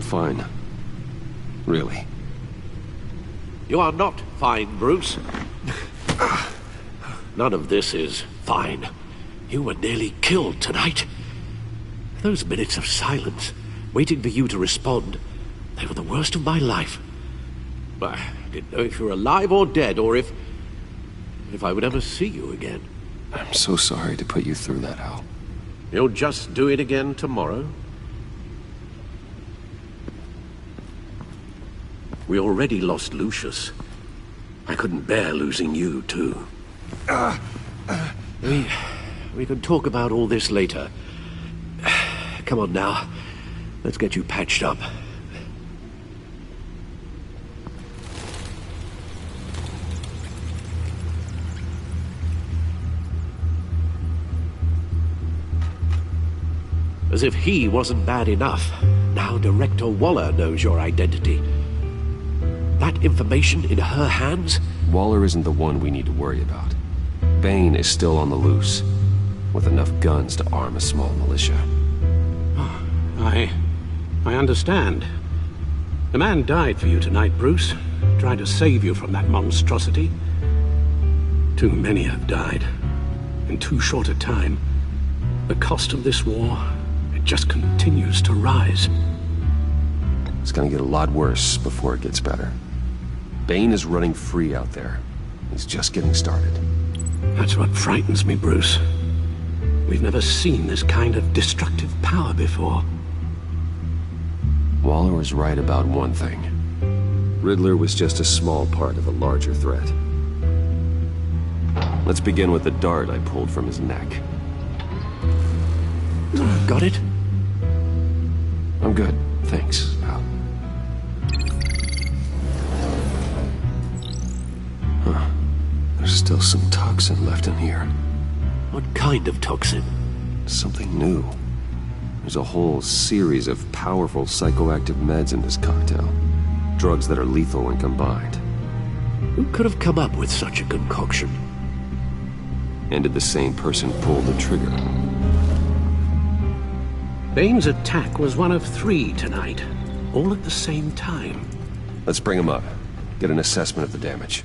fine. Really. You are not fine, Bruce. None of this is fine. You were nearly killed tonight. Those minutes of silence, waiting for you to respond, they were the worst of my life. I didn't know if you were alive or dead, or if I would ever see you again. I'm so sorry to put you through that, Hal. You'll just do it again tomorrow? We already lost Lucius. I couldn't bear losing you, too. We can talk about all this later. Come on now. Let's get you patched up. As if he wasn't bad enough, now Director Waller knows your identity. That information in her hands? Waller isn't the one we need to worry about. Bane is still on the loose, with enough guns to arm a small militia. I understand. The man died for you tonight, Bruce. Tried to save you from that monstrosity. Too many have died. In too short a time. The cost of this war, it just continues to rise. It's gonna get a lot worse before it gets better. Bane is running free out there. He's just getting started. That's what frightens me, Bruce. We've never seen this kind of destructive power before. Waller was right about one thing. Riddler was just a small part of a larger threat. Let's begin with the dart I pulled from his neck. Got it? I'm good, thanks, pal. Huh. There's still some toxin left in here. What kind of toxin? Something new. There's a whole series of powerful psychoactive meds in this cocktail. Drugs that are lethal when combined. Who could have come up with such a concoction? And did the same person pull the trigger? Bane's attack was one of 3 tonight, all at the same time. Let's bring him up. Get an assessment of the damage.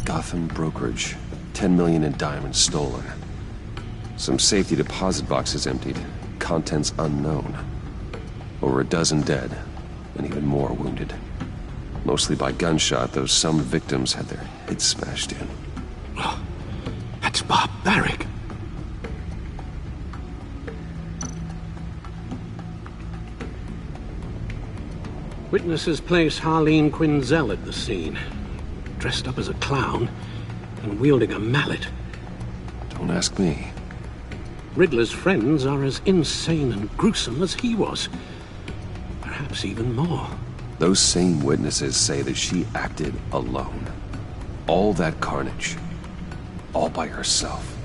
Gotham brokerage. 10 million in diamonds stolen. Some safety deposit boxes emptied. Contents unknown. Over a dozen dead, and even more wounded. Mostly by gunshot, though some victims had their heads smashed in. Oh, that's barbaric. Witnesses place Harley Quinzel at the scene. Dressed up as a clown and wielding a mallet. Don't ask me. Riddler's friends are as insane and gruesome as he was. Perhaps even more. Those same witnesses say that she acted alone. All that carnage. All by herself.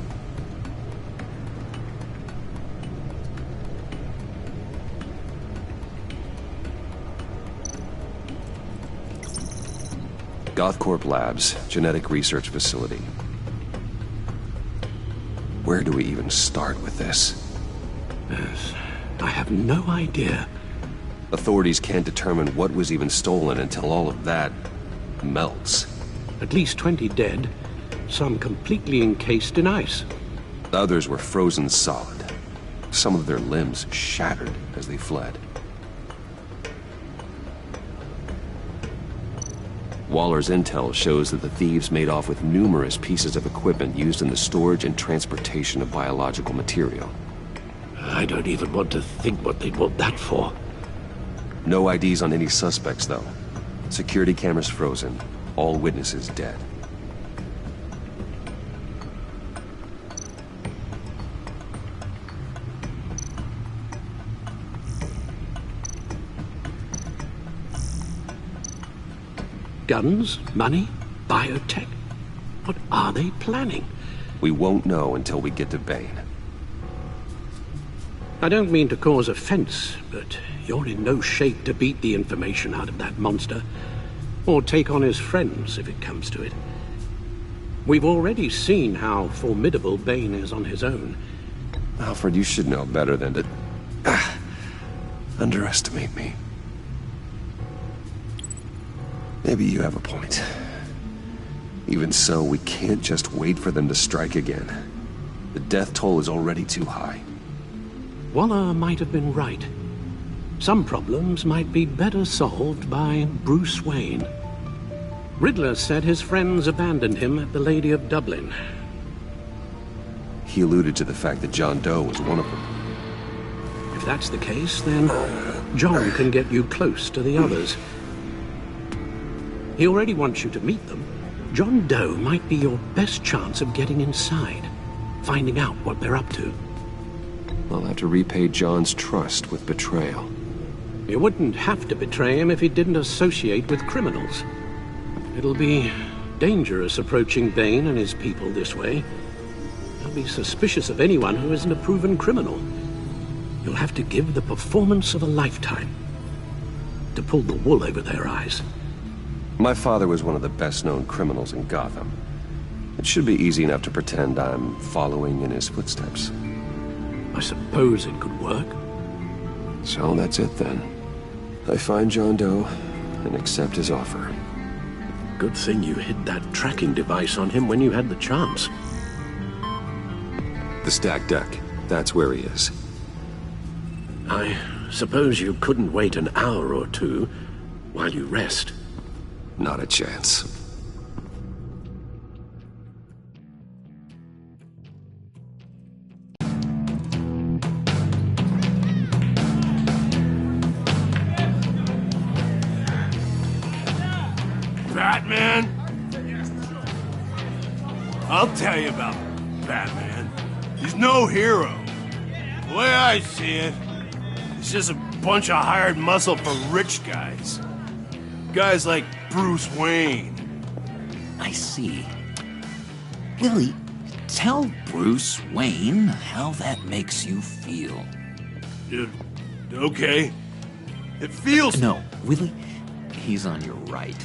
Gothcorp Labs, genetic research facility. Where do we even start with this? Yes, I have no idea. Authorities can't determine what was even stolen until all of that melts. At least 20 dead, some completely encased in ice. Others were frozen solid. Some of their limbs shattered as they fled. Waller's intel shows that the thieves made off with numerous pieces of equipment used in the storage and transportation of biological material. I don't even want to think what they'd want that for. No IDs on any suspects, though. Security cameras frozen. All witnesses dead. Guns, money, biotech. What are they planning? We won't know until we get to Bane. I don't mean to cause offense, but you're in no shape to beat the information out of that monster, or take on his friends if it comes to it. We've already seen how formidable Bane is on his own, Alfred, you should know better than to underestimate me. Maybe you have a point. Even so, we can't just wait for them to strike again. The death toll is already too high. Waller might have been right. Some problems might be better solved by Bruce Wayne. Riddler said his friends abandoned him at the Lady of Dublin. He alluded to the fact that John Doe was one of them. If that's the case, then John can get you close to the others. He already wants you to meet them. John Doe might be your best chance of getting inside, finding out what they're up to. I'll have to repay John's trust with betrayal. You wouldn't have to betray him if he didn't associate with criminals. It'll be dangerous approaching Bane and his people this way. They'll be suspicious of anyone who isn't a proven criminal. You'll have to give the performance of a lifetime to pull the wool over their eyes. My father was one of the best-known criminals in Gotham. It should be easy enough to pretend I'm following in his footsteps. I suppose it could work. So that's it then. I find John Doe and accept his offer. Good thing you hid that tracking device on him when you had the chance. The stacked deck. That's where he is. I suppose you couldn't wait an hour or two while you rest. Not a chance. Batman? I'll tell you about Batman. He's no hero. The way I see it, he's just a bunch of hired muscle for rich guys. Guys like Bruce Wayne. I see. Willie, tell Bruce Wayne how that makes you feel. Okay. It feels... No, Willie, he's on your right.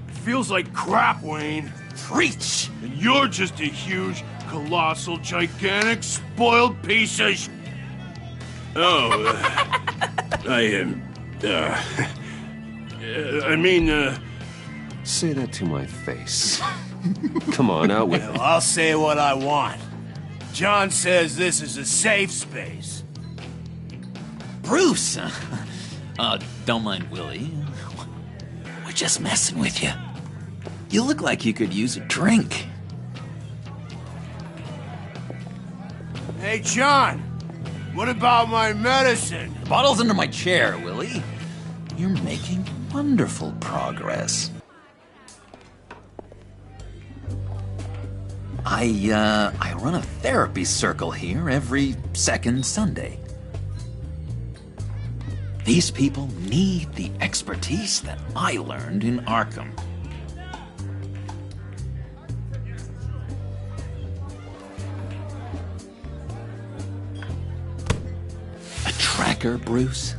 It feels like crap, Wayne. Preach! And you're just a huge, colossal, gigantic, spoiled piece of Say that to my face. Come on, out with it. I'll say what I want. John says this is a safe space. Bruce! Don't mind Willie. We're just messing with you. You look like you could use a drink. Hey, John! What about my medicine? The bottle's under my chair, Willie. You're making wonderful progress. I run a therapy circle here every second Sunday. These people need the expertise that I learned in Arkham. A tracker, Bruce?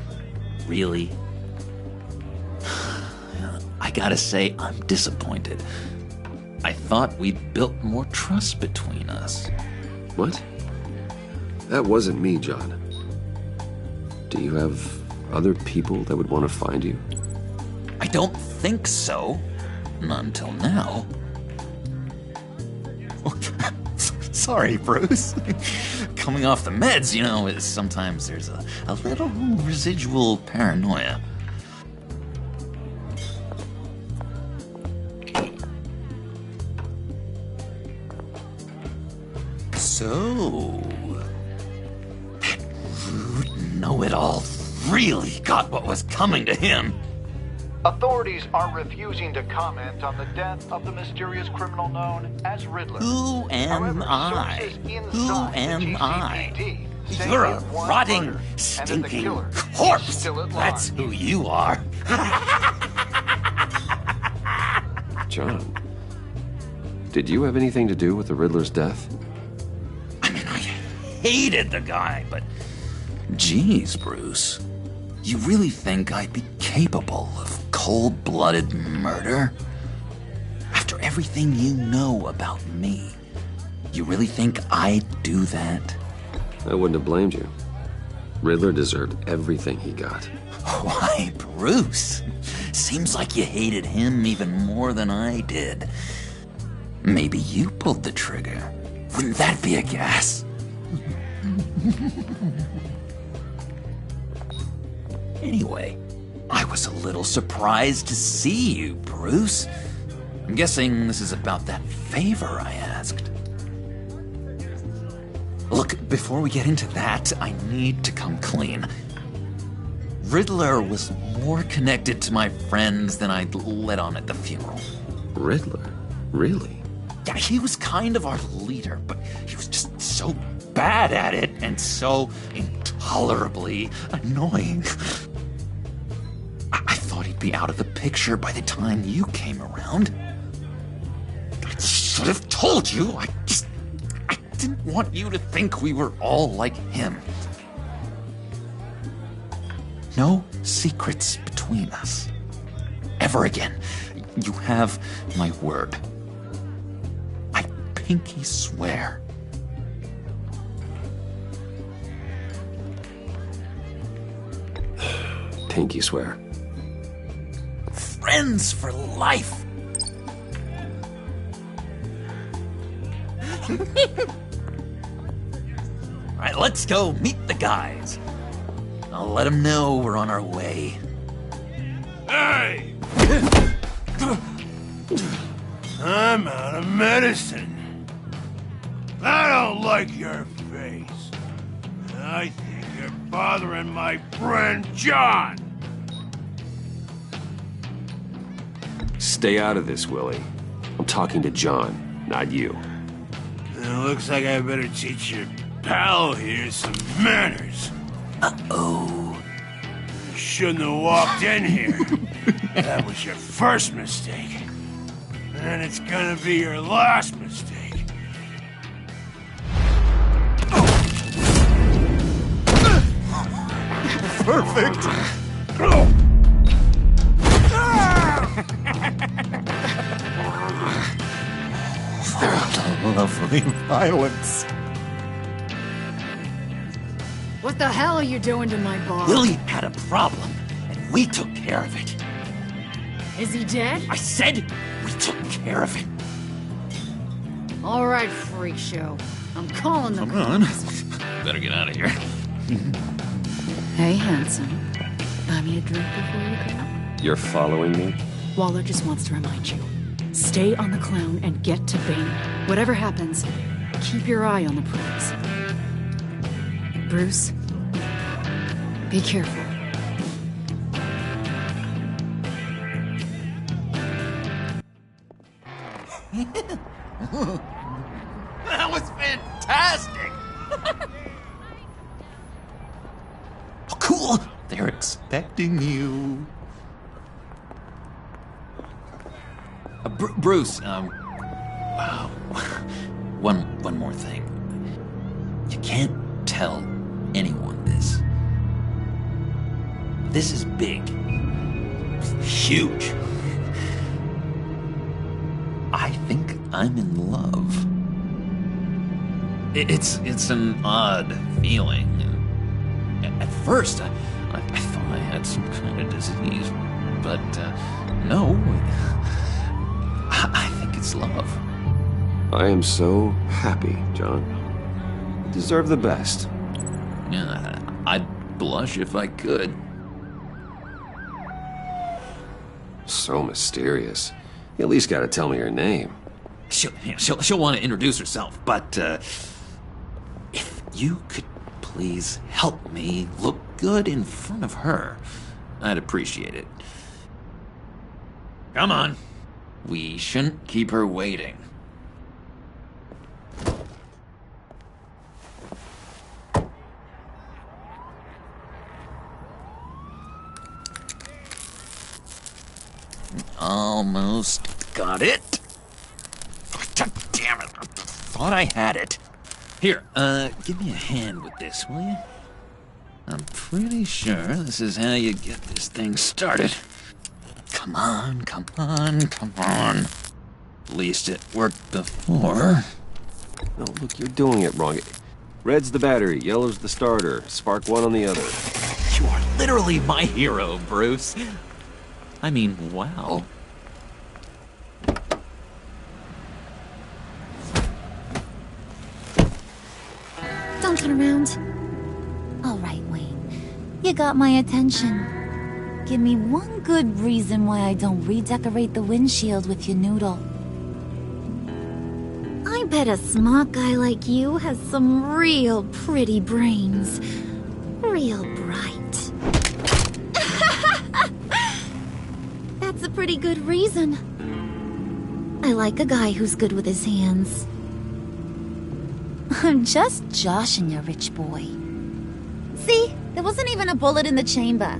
Really? I gotta say, I'm disappointed. I thought we'd built more trust between us. What? That wasn't me, John. Do you have other people that would want to find you? I don't think so. Not until now. Sorry, Bruce. Coming off the meds, you know, sometimes there's a little residual paranoia. So, that rude know-it-all really got what was coming to him. Authorities are refusing to comment on the death of the mysterious criminal known as Riddler. Who am However, I? sources Who inside the am I? GCPD say You're he a was rotting, murdered, and that the stinking killer is corpse. still at That's large. who you are. John, did you have anything to do with the Riddler's death? I mean, I hated the guy, but... Geez, Bruce. You really think I'd be capable of cold-blooded murder? After everything you know about me, you really think I'd do that? I wouldn't have blamed you. Riddler deserved everything he got. Why, Bruce? Seems like you hated him even more than I did. Maybe you pulled the trigger. Wouldn't that be a gas? Anyway, I was a little surprised to see you, Bruce. I'm guessing this is about that favor I asked. Look, before we get into that, I need to come clean. Riddler was more connected to my friends than I'd let on at the funeral. Riddler? Really? Yeah, he was kind of our leader, but he was just so bad at it and so intolerably annoying. I thought he'd be out of the picture by the time you came around. I should have told you. I didn't want you to think we were all like him. No secrets between us. Ever again. You have my word. I pinky swear. Pinky swear. Friends for life. All right, let's go meet the guys. I'll let them know we're on our way. Hey! I'm out of medicine. I don't like your face. I think you're bothering my friend John. Stay out of this, Willie. I'm talking to John, not you. It looks like I better teach your pal here some manners. Uh-oh. You shouldn't have walked in here. That was your first mistake. And it's gonna be your last mistake. Perfect! Lovely violence. What the hell are you doing to my bar? Willie had a problem, and we took care of it. Is he dead? I said we took care of it. All right, freak show. I'm calling the Come on. Better get out of here. Hey, handsome. Buy me a drink before you go? You're following me? Waller just wants to remind you. Stay on the clown and get to Bane. Whatever happens, keep your eye on the prize. Bruce, be careful. That was fantastic! Oh, cool! They're expecting you. Bruce, wow. One more thing. You can't tell anyone this. This is big. Huge. I think I'm in love. It's an odd feeling. At first, I thought I had some kind of disease, but no. I think it's love. I am so happy, John. You deserve the best. Yeah, I'd blush if I could. So mysterious. You at least gotta tell me her name. She'll want to introduce herself, but if you could please help me look good in front of her, I'd appreciate it. Come on. We shouldn't keep her waiting. Almost got it. God damn it. I thought I had it. Here, give me a hand with this, will you? I'm pretty sure this is how you get this thing started. Come on, come on, come on. At least it worked before. No, look, you're doing it wrong. Red's the battery, yellow's the starter. Spark one on the other. You are literally my hero, Bruce. I mean, wow. Don't turn around. All right, Wayne. You got my attention. Give me one good reason why I don't redecorate the windshield with your noodle. I bet a smart guy like you has some real pretty brains. Real bright. That's a pretty good reason. I like a guy who's good with his hands. I'm just joshing you, rich boy. See? There wasn't even a bullet in the chamber.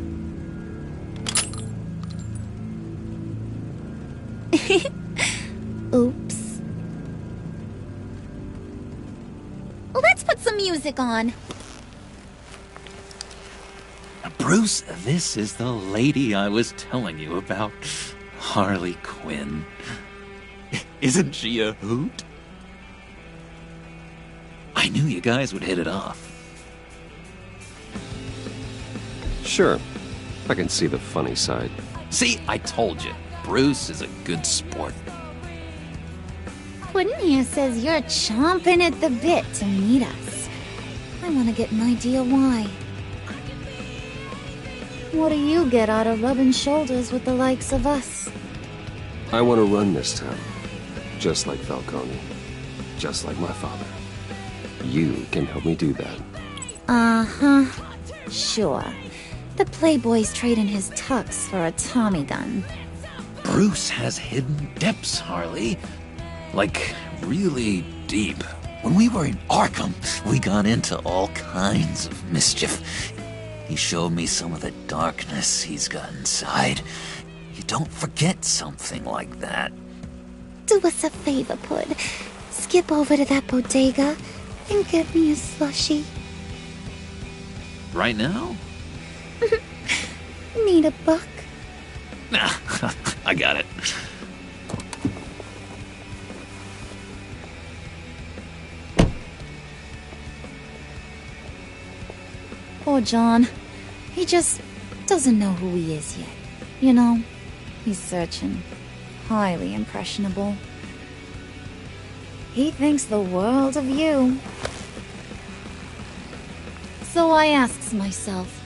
Oops. Let's put some music on. Bruce, this is the lady I was telling you about. Harley Quinn. Isn't she a hoot? I knew you guys would hit it off. Sure. I can see the funny side. See, I told you. Bruce is a good sport. Puddin' here says you're chomping at the bit to meet us. I want to get an idea why. What do you get out of rubbing shoulders with the likes of us? I want to run this town. Just like Falcone. Just like my father. You can help me do that. Uh-huh. Sure. The playboy's trading his tux for a Tommy gun. Bruce has hidden depths, Harley. Like, really deep. When we were in Arkham, we got into all kinds of mischief. He showed me some of the darkness he's got inside. You don't forget something like that. Do us a favor, Pud. Skip over to that bodega and get me a slushie. Right now? Need a buck? Nah, I got it. Poor John. He just doesn't know who he is yet. You know, he's searching. Highly impressionable. He thinks the world of you. So I asks myself,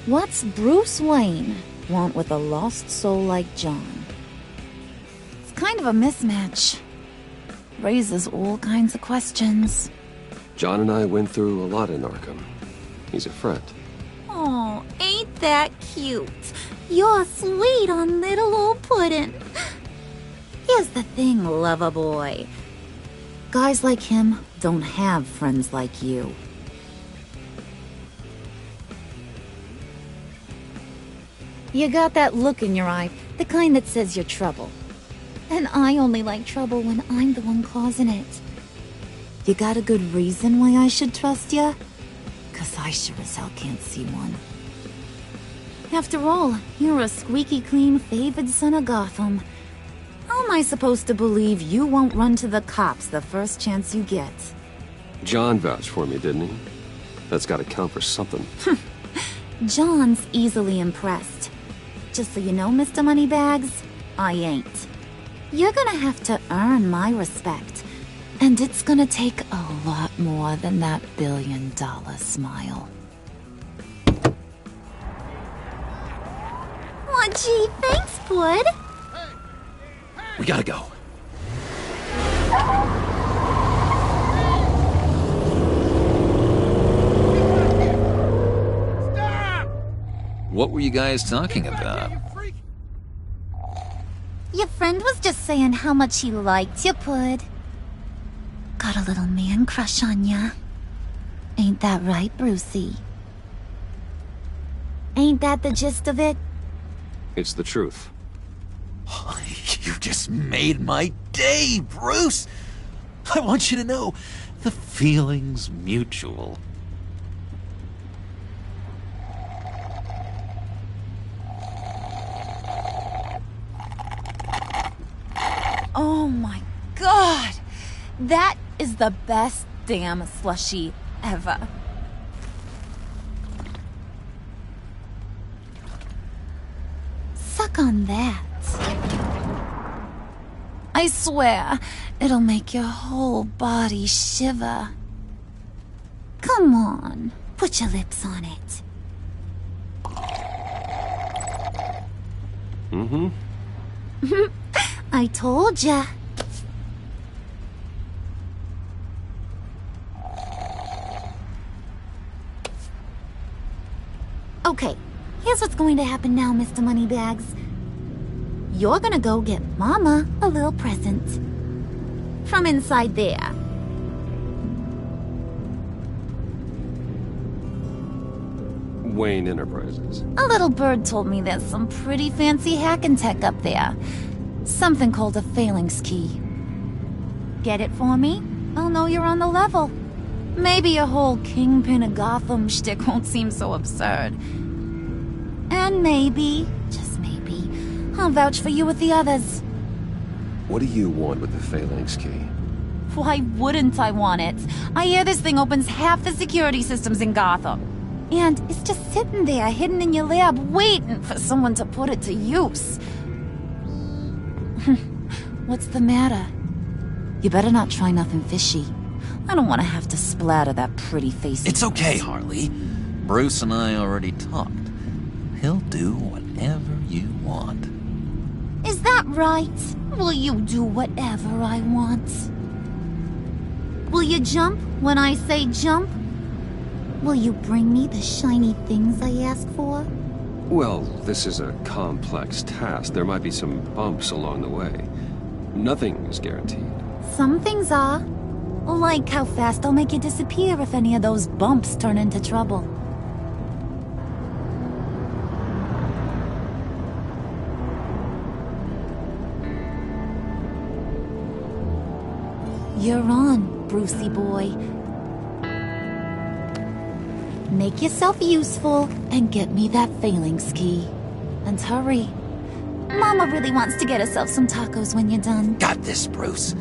what's Bruce Wayne want with a lost soul like John? It's kind of a mismatch. Raises all kinds of questions. John and I went through a lot in Arkham. He's a friend. Oh, ain't that cute? You're sweet on little old Puddin'. Here's the thing, lover boy. Guys like him don't have friends like you. You got that look in your eye, the kind that says you're trouble. And I only like trouble when I'm the one causing it. You got a good reason why I should trust you? 'Cause I sure as hell can't see one. After all, you're a squeaky clean favored son of Gotham. How am I supposed to believe you won't run to the cops the first chance you get? John vouched for me, didn't he? That's gotta count for something. John's easily impressed. Just so you know, Mr. Moneybags, I ain't. You're gonna have to earn my respect. And it's gonna take a lot more than that $1 billion smile. Aw, gee, thanks, Bud. We gotta go. What were you guys talking about? Your friend was just saying how much he liked you, Pud. Got a little man crush on ya. Ain't that right, Brucey? Ain't that the gist of it? It's the truth. You just made my day, Bruce! I want you to know, the feeling's mutual. Oh my god! That is the best damn slushie ever. Suck on that. I swear, it'll make your whole body shiver. Come on, put your lips on it. Mm-hmm. I told ya. Okay, here's what's going to happen now, Mr. Moneybags. You're gonna go get Mama a little present. From inside there. Wayne Enterprises. A little bird told me there's some pretty fancy hacking tech up there. Something called a phalanx key. Get it for me? I'll know you're on the level. Maybe your whole Kingpin of Gotham shtick won't seem so absurd. And maybe, just maybe, I'll vouch for you with the others. What do you want with the phalanx key? Why wouldn't I want it? I hear this thing opens half the security systems in Gotham. And it's just sitting there, hidden in your lab, waiting for someone to put it to use. What's the matter? You better not try nothing fishy. I don't want to have to splatter that pretty face. It's okay, Harley. Bruce and I already talked. He'll do whatever you want. Is that right? Will you do whatever I want? Will you jump when I say jump? Will you bring me the shiny things I ask for? Well, this is a complex task. There might be some bumps along the way. Nothing is guaranteed. Some things are. Like how fast I'll make you disappear if any of those bumps turn into trouble. You're on, Brucey boy. Make yourself useful and get me that phalanx key. And hurry. Mama really wants to get herself some tacos when you're done. Got this, Bruce.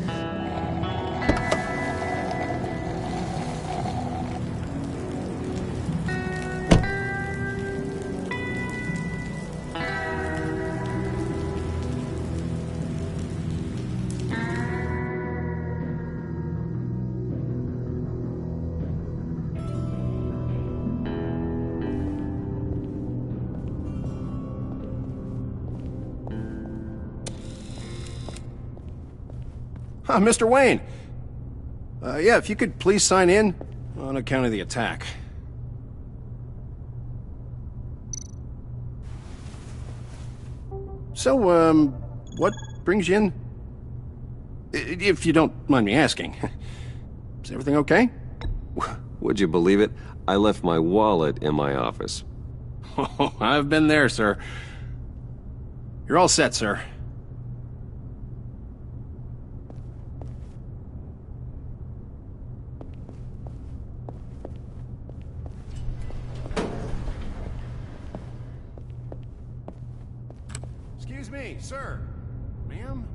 Mr. Wayne. Yeah, if you could please sign in on account of the attack. So, what brings you in? If you don't mind me asking. Is everything okay? Would you believe it? I left my wallet in my office. Oh, I've been there, sir. You're all set, sir. Excuse me, sir. Ma'am?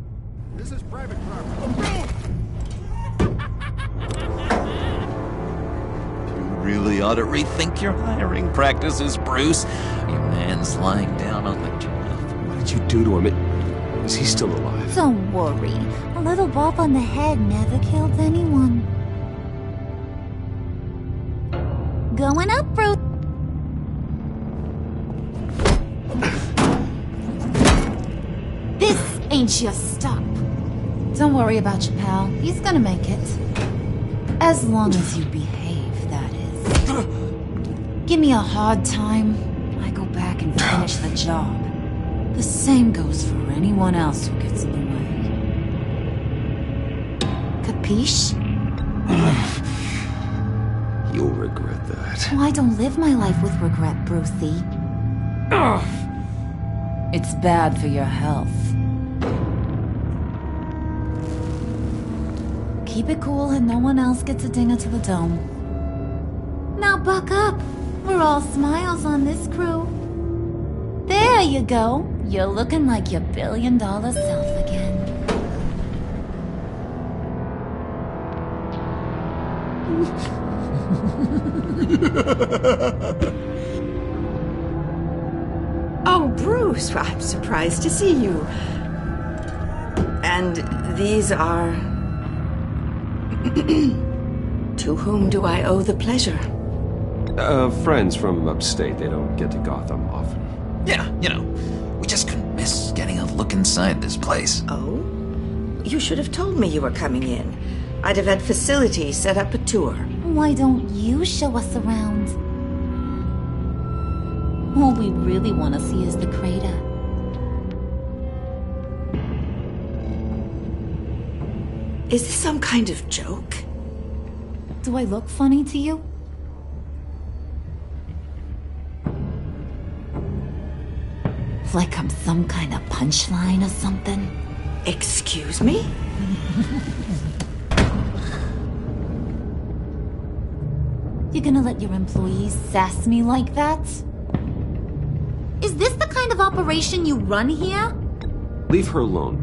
This is private property. You really ought to rethink your hiring practices, Bruce. Your man's lying down on the job. What did you do to him? Is he still alive? Don't worry. A little bump on the head never killed anyone. Going up, Bruce. This ain't your stop. Don't worry about your pal. He's gonna make it. As long as you behave, that is. Give me a hard time, I go back and finish the job. The same goes for anyone else who gets in the way. Capiche? You'll regret that. Oh, I don't live my life with regret, Brucey. It's bad for your health. Keep it cool and no one else gets a dinger to the dome. Now buck up. We're all smiles on this crew. There you go. You're looking like your billion-dollar self again. Oh, Bruce, I'm surprised to see you. And these are... To whom do I owe the pleasure? Friends from upstate. They don't get to Gotham often. Yeah, we just couldn't miss getting a look inside this place. Oh? You should have told me you were coming in. I'd have had facilities set up a tour. Why don't you show us around? All we really want to see is the crater. Is this some kind of joke? Do I look funny to you? Like I'm some kind of punchline or something? Excuse me? You gonna let your employees sass me like that? Is this the kind of operation you run here? Leave her alone.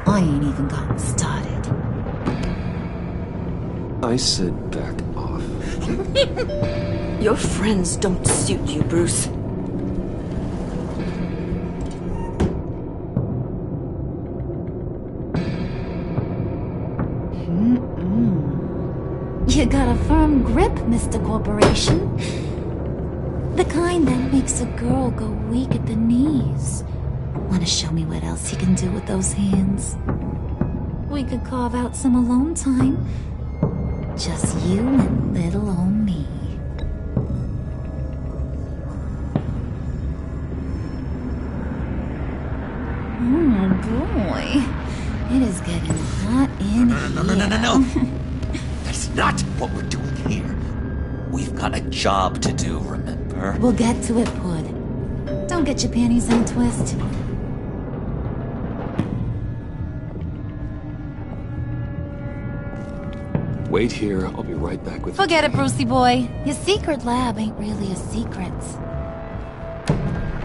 I ain't even gotten started. I said back off. Your friends don't suit you, Bruce. You got a firm grip, Mr. Corporation. The kind that makes a girl go weak at the knees. Wanna show me what else you can do with those hands? We could carve out some alone time. Just you and little old me. Oh boy. It is getting hot in here. No. That's not what we're doing here. We've got a job to do, remember? We'll get to it, Pud. Don't get your panties in a twist. Wait here. I'll be right back with... Forget it, Brucey boy. Your secret lab ain't really a secret.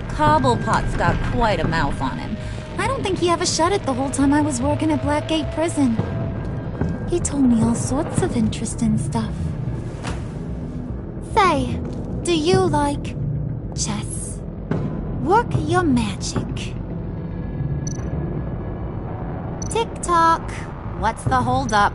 Cobblepot's got quite a mouth on him. I don't think he ever shut it the whole time I was working at Blackgate Prison. He told me all sorts of interesting stuff. Say, do you like chess? Work your magic. Tick-tock. What's the holdup?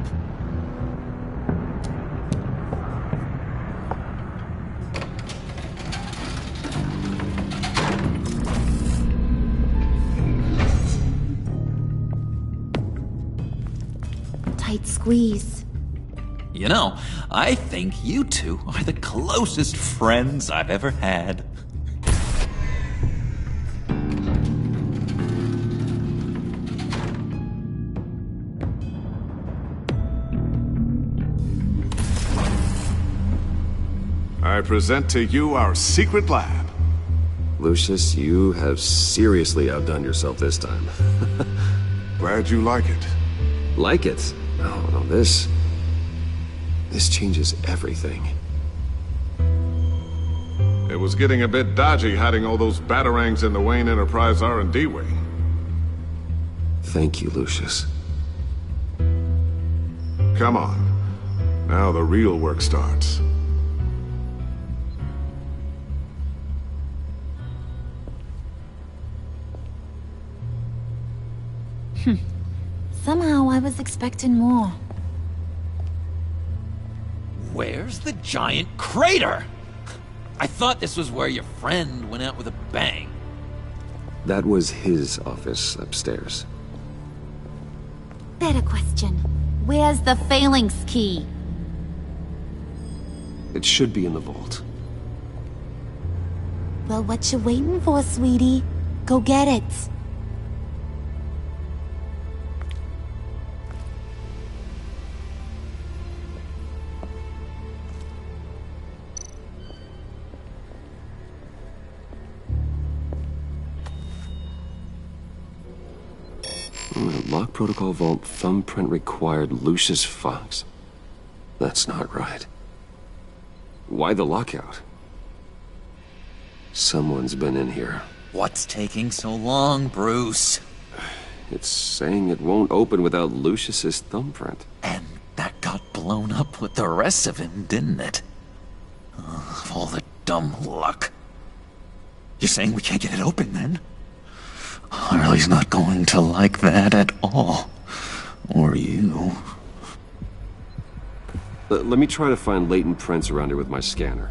Tight squeeze. I think you two are the closest friends I've ever had. I present to you our secret lab. Lucius, you have seriously outdone yourself this time. Glad you like it. Like it? No, this changes everything. It was getting a bit dodgy hiding all those batarangs in the Wayne Enterprise R&D wing. Thank you, Lucius. Come on. Now the real work starts. Somehow I was expecting more. Where's the giant crater? I thought this was where your friend went out with a bang. That was his office upstairs. Better question. Where's the phalanx key? It should be in the vault. Well, what you waiting for, sweetie? Go get it. Lock protocol vault thumbprint required Lucius Fox. That's not right. Why the lockout? Someone's been in here. What's taking so long, Bruce? It's saying it won't open without Lucius's thumbprint. And that got blown up with the rest of him, didn't it? All the dumb luck. You're saying we can't get it open, then? Harley's not going to like that at all. Or you. Let me try to find latent prints around here with my scanner.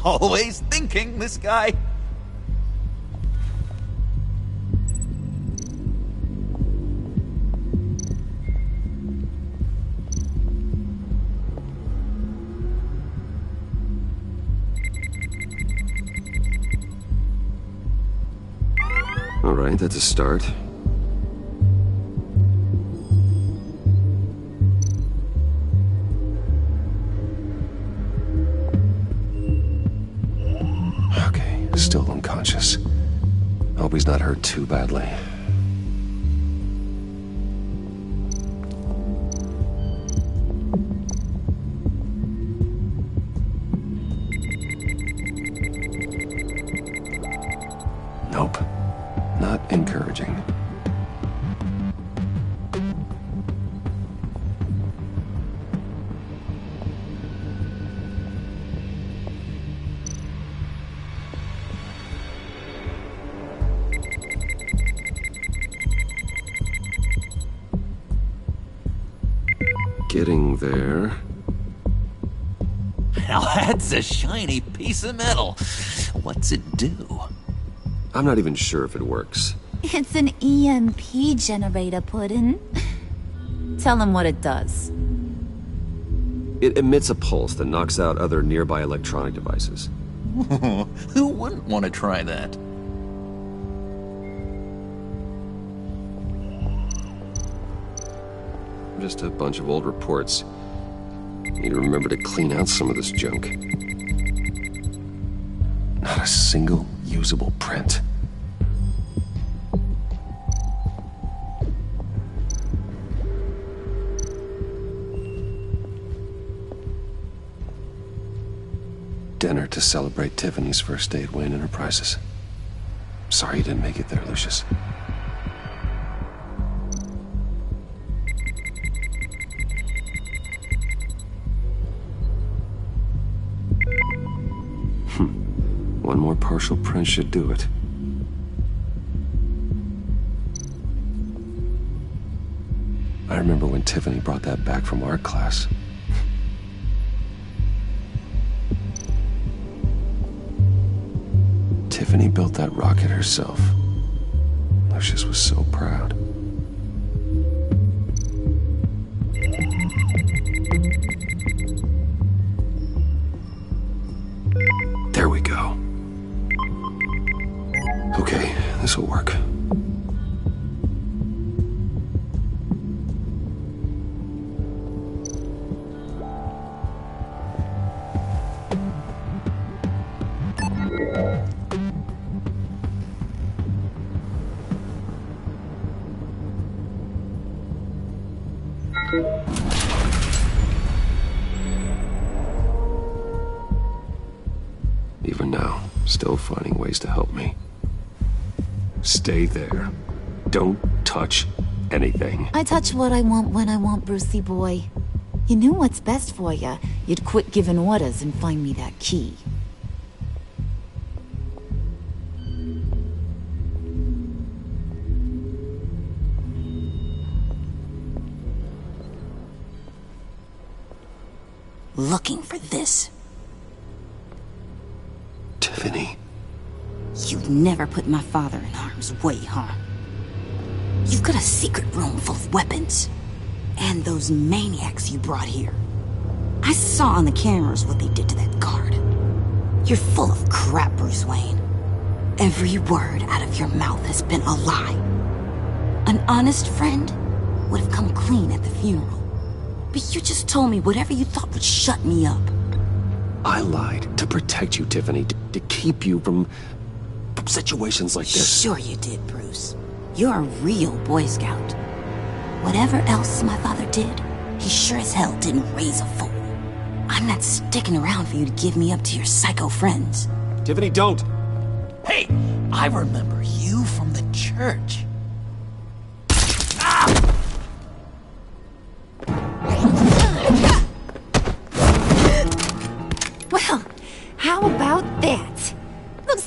Always thinking, this guy. All right, that's a start. Okay, still unconscious. Hope he's not hurt too badly. Nope. Not encouraging. Getting there. Now that's a shiny piece of metal. What's it do? I'm not even sure if it works. It's an EMP generator, Puddin'. Tell him what it does. It emits a pulse that knocks out other nearby electronic devices. Who wouldn't want to try that? Just a bunch of old reports. Need to remember to clean out some of this junk. Not a single usable print. Dinner to celebrate Tiffany's first day at Wayne Enterprises. Sorry you didn't make it there, Lucius. One more partial print should do it. I remember when Tiffany brought that back from art class. Tiffany built that rocket herself. Lucius was so proud. There we go. Okay, this will work. Even now, still finding ways to help me. Stay there. Don't touch anything. I touch what I want when I want, Brucey boy. You knew what's best for you. You'd quit giving orders and find me that key. Looking for this. Tiffany. You've never put my father in harm's way, huh? You've got a secret room full of weapons. And those maniacs you brought here. I saw on the cameras what they did to that guard. You're full of crap, Bruce Wayne. Every word out of your mouth has been a lie. An honest friend would have come clean at the funeral. But you just told me whatever you thought would shut me up. I lied to protect you, Tiffany, to keep you from situations like this. Sure you did, Bruce. You're a real Boy Scout. Whatever else my father did, he sure as hell didn't raise a fool. I'm not sticking around for you to give me up to your psycho friends. Tiffany, don't! Hey, I remember you from the church.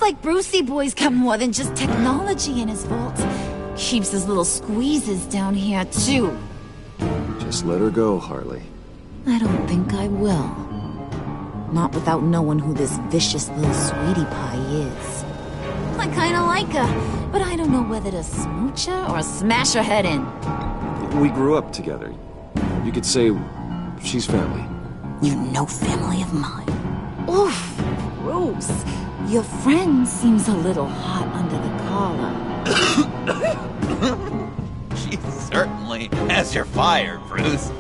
like Brucey Boy's got more than just technology in his vault. Keeps his little squeezes down here, too. Just let her go, Harley. I don't think I will. Not without knowing who this vicious little sweetie pie is. I kinda like her, but I don't know whether to smooch her or smash her head in. We grew up together. You could say she's family. You're no family of mine. Oof, gross. Your friend seems a little hot under the collar. She certainly has your fire, Bruce.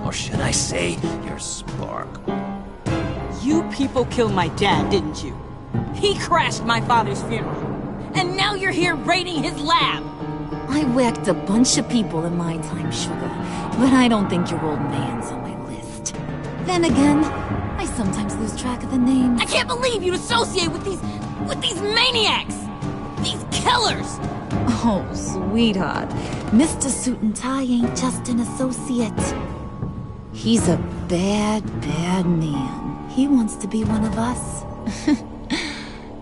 Or should I say, your spark. You people killed my dad, didn't you? He crashed my father's funeral. And now you're here raiding his lab. I whacked a bunch of people in my time, sugar. But I don't think your old man's on my list. Then again, I sometimes lose track of the names. I can't believe you'd associate with these maniacs! These killers! Oh, sweetheart. Mr. Suit and Tie ain't just an associate. He's a bad, bad man. He wants to be one of us.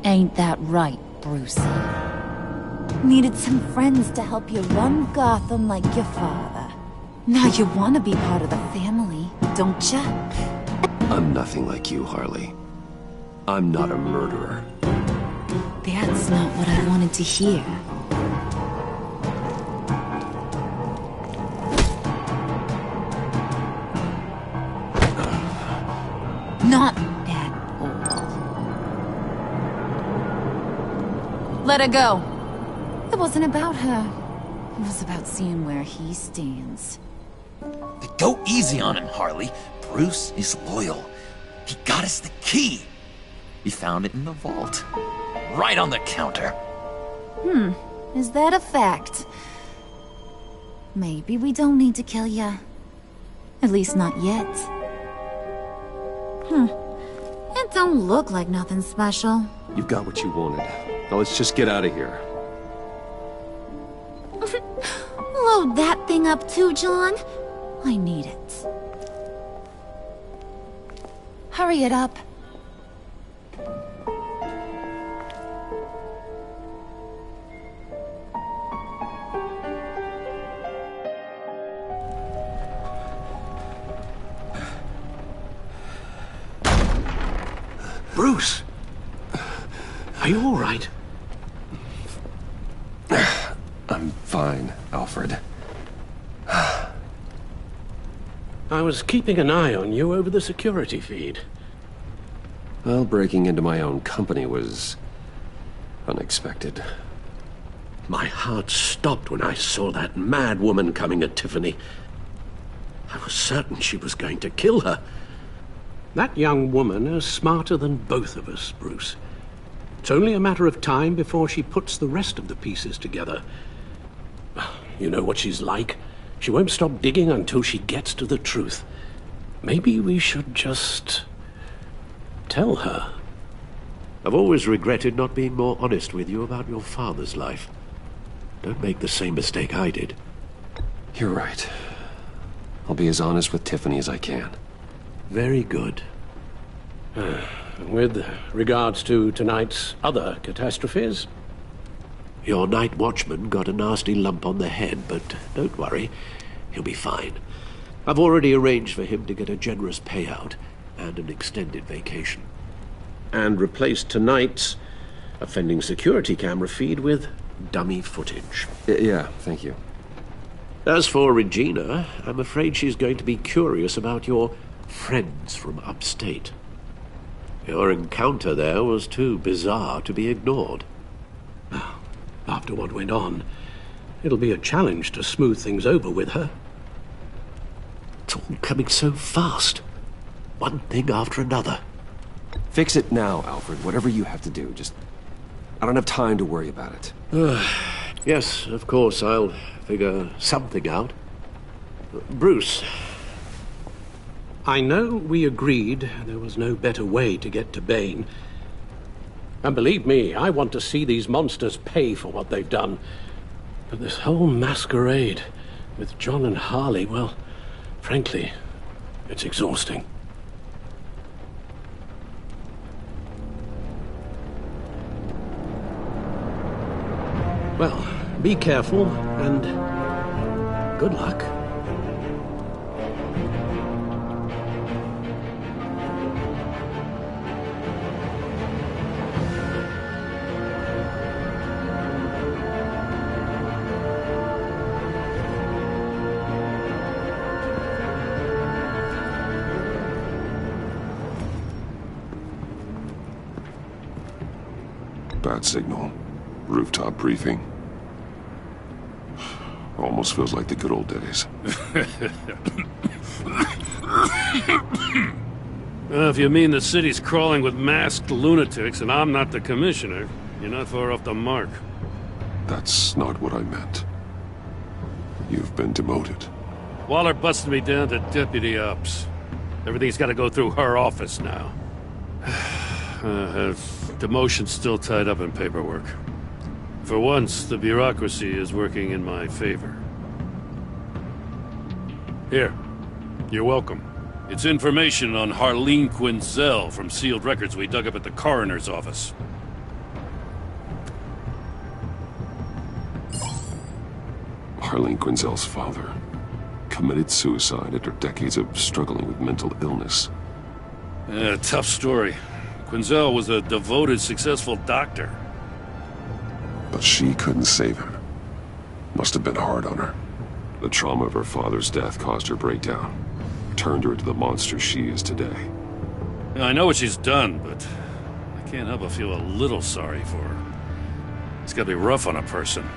Ain't that right, Brucey? Needed some friends to help you run Gotham like your father. Now you want to be part of the family, don't ya? I'm nothing like you, Harley. I'm not a murderer. That's not what I wanted to hear. Not at all. Let her go. It wasn't about her. It was about seeing where he stands. Go easy on him, Harley. Bruce is loyal. He got us the key. We found it in the vault. Right on the counter. Is that a fact? Maybe we don't need to kill ya. At least not yet. It don't look like nothing special. You've got what you wanted. Now let's just get out of here. Load that thing up too, John. I need it. Hurry it up. Bruce! Are you all right? I'm fine, Alfred. I was keeping an eye on you over the security feed. Well, breaking into my own company was unexpected. My heart stopped when I saw that mad woman coming at Tiffany. I was certain she was going to kill her. That young woman is smarter than both of us, Bruce. It's only a matter of time before she puts the rest of the pieces together. You know what she's like. She won't stop digging until she gets to the truth. Maybe we should just tell her. I've always regretted not being more honest with you about your father's life. Don't make the same mistake I did. You're right. I'll be as honest with Tiffany as I can. Very good. With regards to tonight's other catastrophes, your night watchman got a nasty lump on the head, but don't worry, he'll be fine. I've already arranged for him to get a generous payout and an extended vacation. And replaced tonight's offending security camera feed with dummy footage. Yeah, thank you. As for Regina, I'm afraid she's going to be curious about your friends from upstate. Your encounter there was too bizarre to be ignored. After what went on, it'll be a challenge to smooth things over with her. It's all coming so fast. One thing after another. Fix it now, Alfred. Whatever you have to do. I don't have time to worry about it. Yes, of course, I'll figure something out. Bruce, I know we agreed there was no better way to get to Bane. And believe me, I want to see these monsters pay for what they've done. But this whole masquerade with John and Harley, well, frankly, it's exhausting. Be careful, and good luck. Bad signal. Rooftop briefing. Almost feels like the good old days. If you mean the city's crawling with masked lunatics and I'm not the commissioner, you're not far off the mark. That's not what I meant. You've been demoted. Waller busted me down to deputy ops. Everything's got to go through her office now. Demotion's still tied up in paperwork. For once, the bureaucracy is working in my favor. Here, you're welcome. It's information on Harlene Quinzel from sealed records we dug up at the coroner's office. Harlene Quinzel's father committed suicide after decades of struggling with mental illness. Tough story. Quinzel was a devoted, successful doctor. But she couldn't save him. Must have been hard on her. The trauma of her father's death caused her breakdown. Turned her into the monster she is today. I know what she's done, but I can't help but feel a little sorry for her. It's gotta be rough on a person,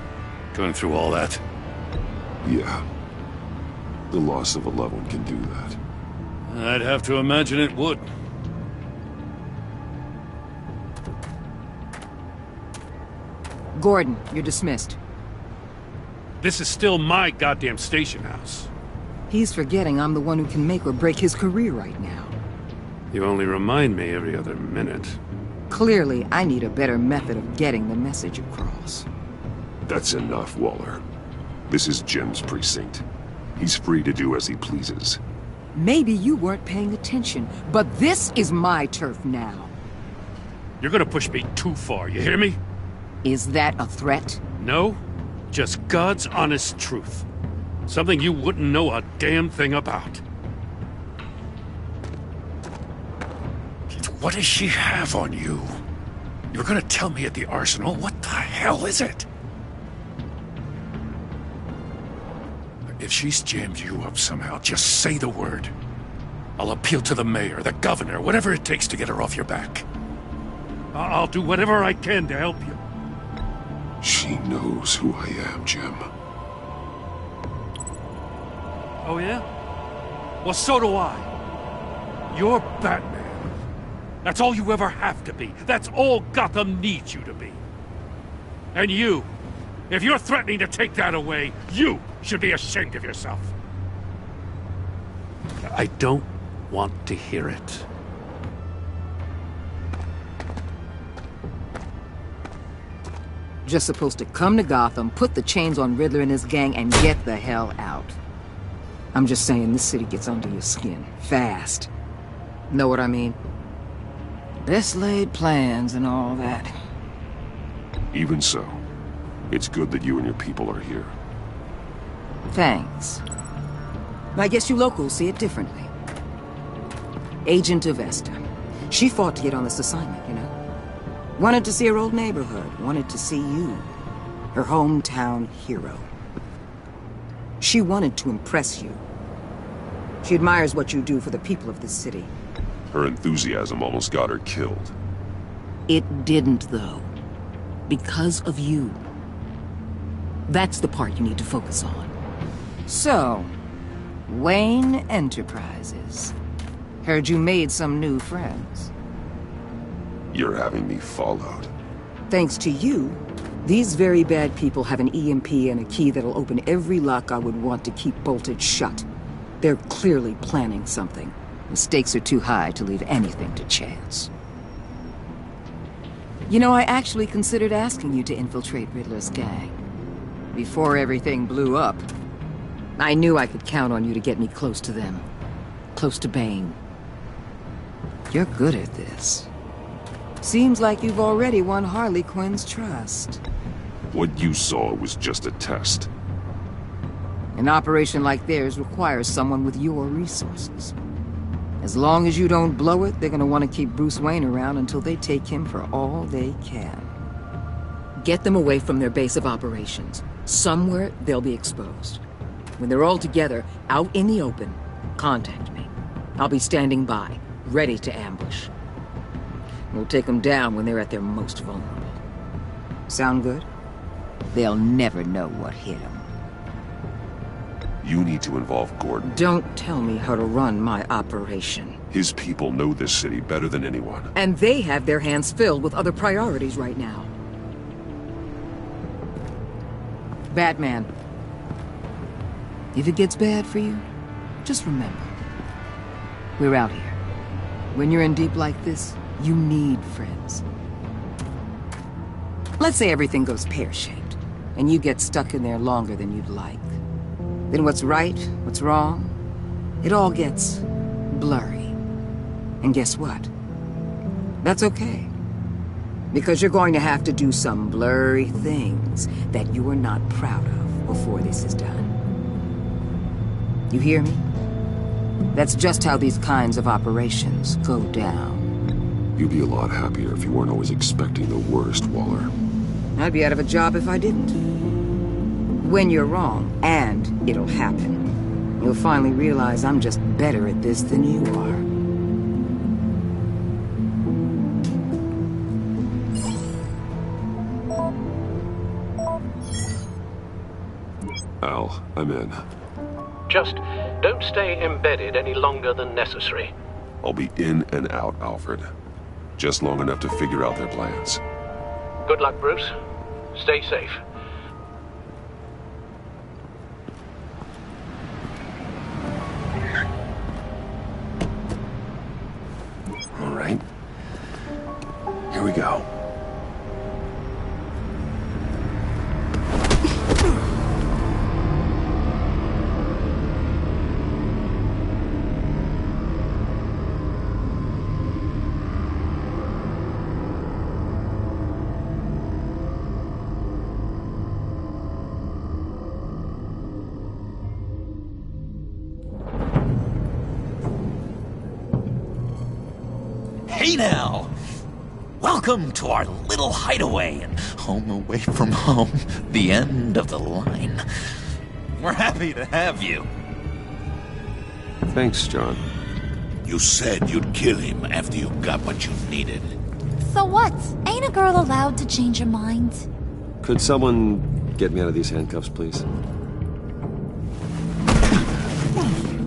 going through all that. Yeah. The loss of a loved one can do that. I'd have to imagine it would. Gordon, you're dismissed. This is still my goddamn station house. He's forgetting I'm the one who can make or break his career right now. You only remind me every other minute. Clearly, I need a better method of getting the message across. That's enough, Waller. This is Jim's precinct. He's free to do as he pleases. Maybe you weren't paying attention, but this is my turf now. You're gonna push me too far, you hear me? Is that a threat? No, just God's honest truth. Something you wouldn't know a damn thing about. What does she have on you? You're gonna tell me at the arsenal? What the hell is it? If she's jammed you up somehow, just say the word. I'll appeal to the mayor, the governor, whatever it takes to get her off your back. I'll do whatever I can to help you. She knows who I am, Jim. Oh yeah? Well, so do I. You're Batman. That's all you ever have to be. That's all Gotham needs you to be. And you, if you're threatening to take that away, you should be ashamed of yourself. I don't want to hear it. Just supposed to come to Gotham, put the chains on Riddler and his gang, and get the hell out. I'm just saying, this city gets under your skin. Fast. Know what I mean? Best laid plans and all that. Even so, it's good that you and your people are here. Thanks. I guess you locals see it differently. Agent Avesta. She fought to get on this assignment, you know? Wanted to see her old neighborhood. Wanted to see you. Her hometown hero. She wanted to impress you. She admires what you do for the people of this city. Her enthusiasm almost got her killed. It didn't, though. Because of you. That's the part you need to focus on. So, Wayne Enterprises. Heard you made some new friends. You're having me followed. Thanks to you, these very bad people have an EMP and a key that'll open every lock I would want to keep bolted shut. They're clearly planning something. The stakes are too high to leave anything to chance. You know, I actually considered asking you to infiltrate Riddler's gang. Before everything blew up, I knew I could count on you to get me close to them. Close to Bane. You're good at this. Seems like you've already won Harley Quinn's trust. What you saw was just a test. An operation like theirs requires someone with your resources. As long as you don't blow it, they're gonna want to keep Bruce Wayne around until they take him for all they can. Get them away from their base of operations. Somewhere they'll be exposed. When they're all together, out in the open, contact me. I'll be standing by, ready to ambush. We'll take them down when they're at their most vulnerable. Sound good? They'll never know what hit them. You need to involve Gordon. Don't tell me how to run my operation. His people know this city better than anyone. And they have their hands filled with other priorities right now. Batman. If it gets bad for you, just remember. We're out here. When you're in deep like this, you need friends. Let's say everything goes pear-shaped, and you get stuck in there longer than you'd like. Then what's right, what's wrong, it all gets blurry. And guess what? That's okay. Because you're going to have to do some blurry things that you are not proud of before this is done. You hear me? That's just how these kinds of operations go down. You'd be a lot happier if you weren't always expecting the worst, Waller. I'd be out of a job if I didn't. When you're wrong, and it'll happen, you'll finally realize I'm just better at this than you are. Al, I'm in. Just don't stay embedded any longer than necessary. I'll be in and out, Alfred. Just long enough to figure out their plans. Good luck, Bruce. Stay safe. All right. Here we go. Hey now! Welcome to our little hideaway and home away from home, the end of the line. We're happy to have you. Thanks, John. You said you'd kill him after you got what you needed. So what? Ain't a girl allowed to change her mind? Could someone get me out of these handcuffs, please?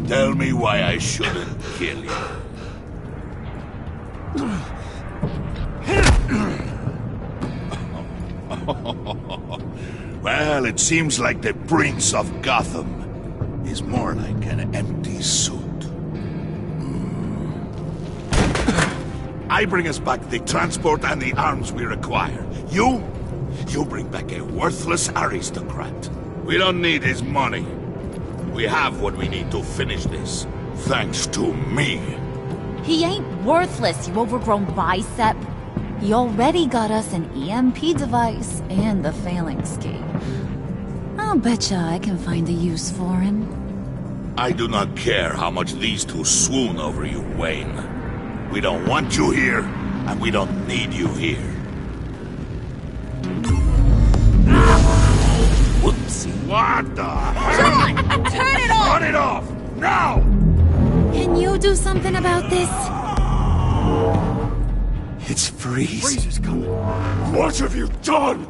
Tell me why I shouldn't kill you. Well, it seems like the Prince of Gotham is more like an empty suit. I bring us back the transport and the arms we require. You bring back a worthless aristocrat. We don't need his money. We have what we need to finish this, thanks to me. He ain't worthless, you overgrown bicep. He already got us an EMP device and the phalanx key. I'll betcha I can find a use for him. I do not care how much these two swoon over you, Wayne. We don't want you here, and we don't need you here. Whoopsie. What the? John! Turn it off! Turn it off! Now! Can you do something about this? It's Freeze. Freeze is coming. What have you done?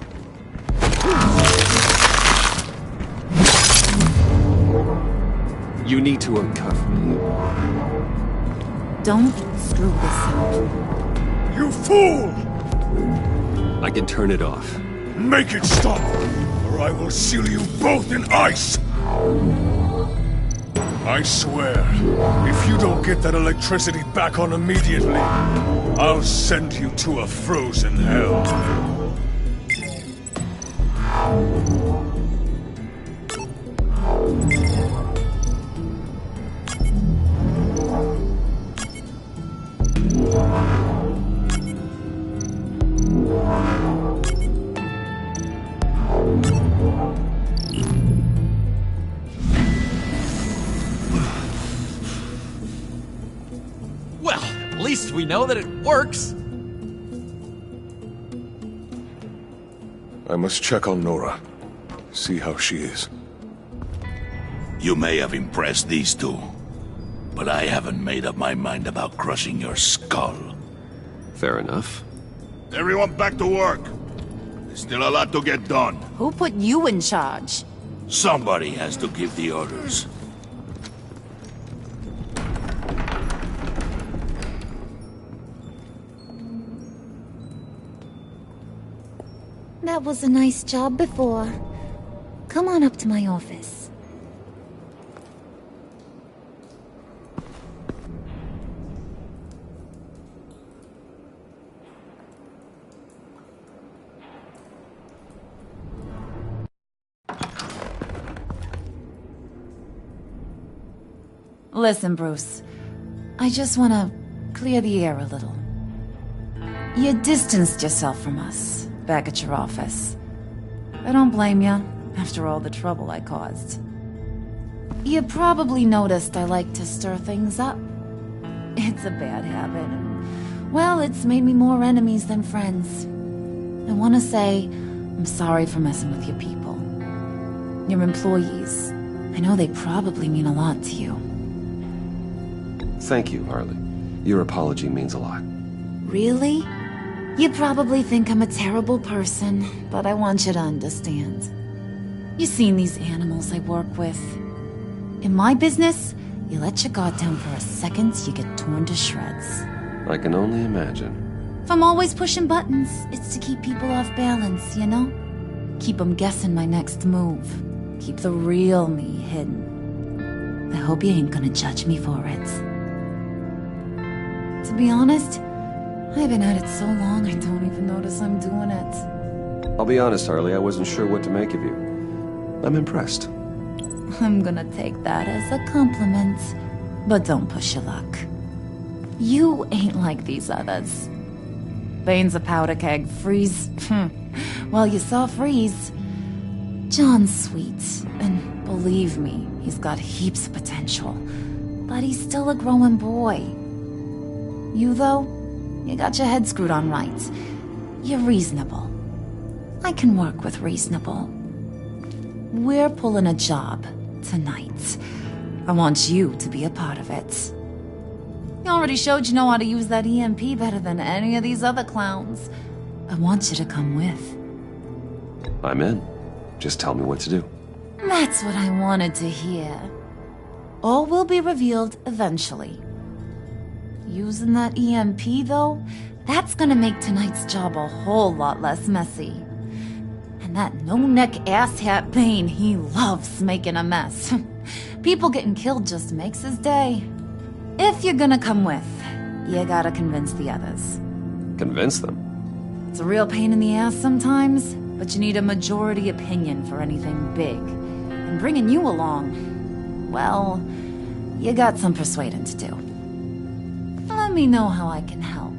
You need to uncuff me. Don't screw this up. You fool! I can turn it off. Make it stop, or I will seal you both in ice! I swear, if you don't get that electricity back on immediately, I'll send you to a frozen hell. least we know that it works. I must check on Nora. See how she is. You may have impressed these two, but I haven't made up my mind about crushing your skull. Fair enough. Everyone back to work. There's still a lot to get done. Who put you in charge? Somebody has to give the orders. That was a nice job before. Come on up to my office. Listen, Bruce. I just want to clear the air a little. You distanced yourself from us back at your office. I don't blame you, after all the trouble I caused. You probably noticed I like to stir things up. It's a bad habit, and, well, it's made me more enemies than friends. I want to say I'm sorry for messing with your people. Your employees. I know they probably mean a lot to you. Thank you, Harley. Your apology means a lot. Really? You probably think I'm a terrible person, but I want you to understand. You've seen these animals I work with. In my business, you let your guard down for a second, you get torn to shreds. I can only imagine. If I'm always pushing buttons, it's to keep people off balance, you know? Keep them guessing my next move. Keep the real me hidden. I hope you ain't gonna judge me for it. To be honest, I've been at it so long I don't even notice I'm doing it. I'll be honest, Harley, I wasn't sure what to make of you. I'm impressed. I'm gonna take that as a compliment, but don't push your luck. You ain't like these others. Bane's a powder keg, Fries. Well, you saw Fries. John's sweet, and believe me, he's got heaps of potential. But he's still a growing boy. You, though, you got your head screwed on right. You're reasonable. I can work with reasonable. We're pulling a job tonight. I want you to be a part of it. You already showed you know how to use that EMP better than any of these other clowns. I want you to come with. I'm in. Just tell me what to do. That's what I wanted to hear. All will be revealed eventually. Using that EMP, though, that's gonna make tonight's job a whole lot less messy. And that no-neck asshat Bane, he loves making a mess. People getting killed just makes his day. If you're gonna come with, you gotta convince the others. Convince them? It's a real pain in the ass sometimes, but you need a majority opinion for anything big. And bringing you along, well, you got some persuading to do. Let me know how I can help.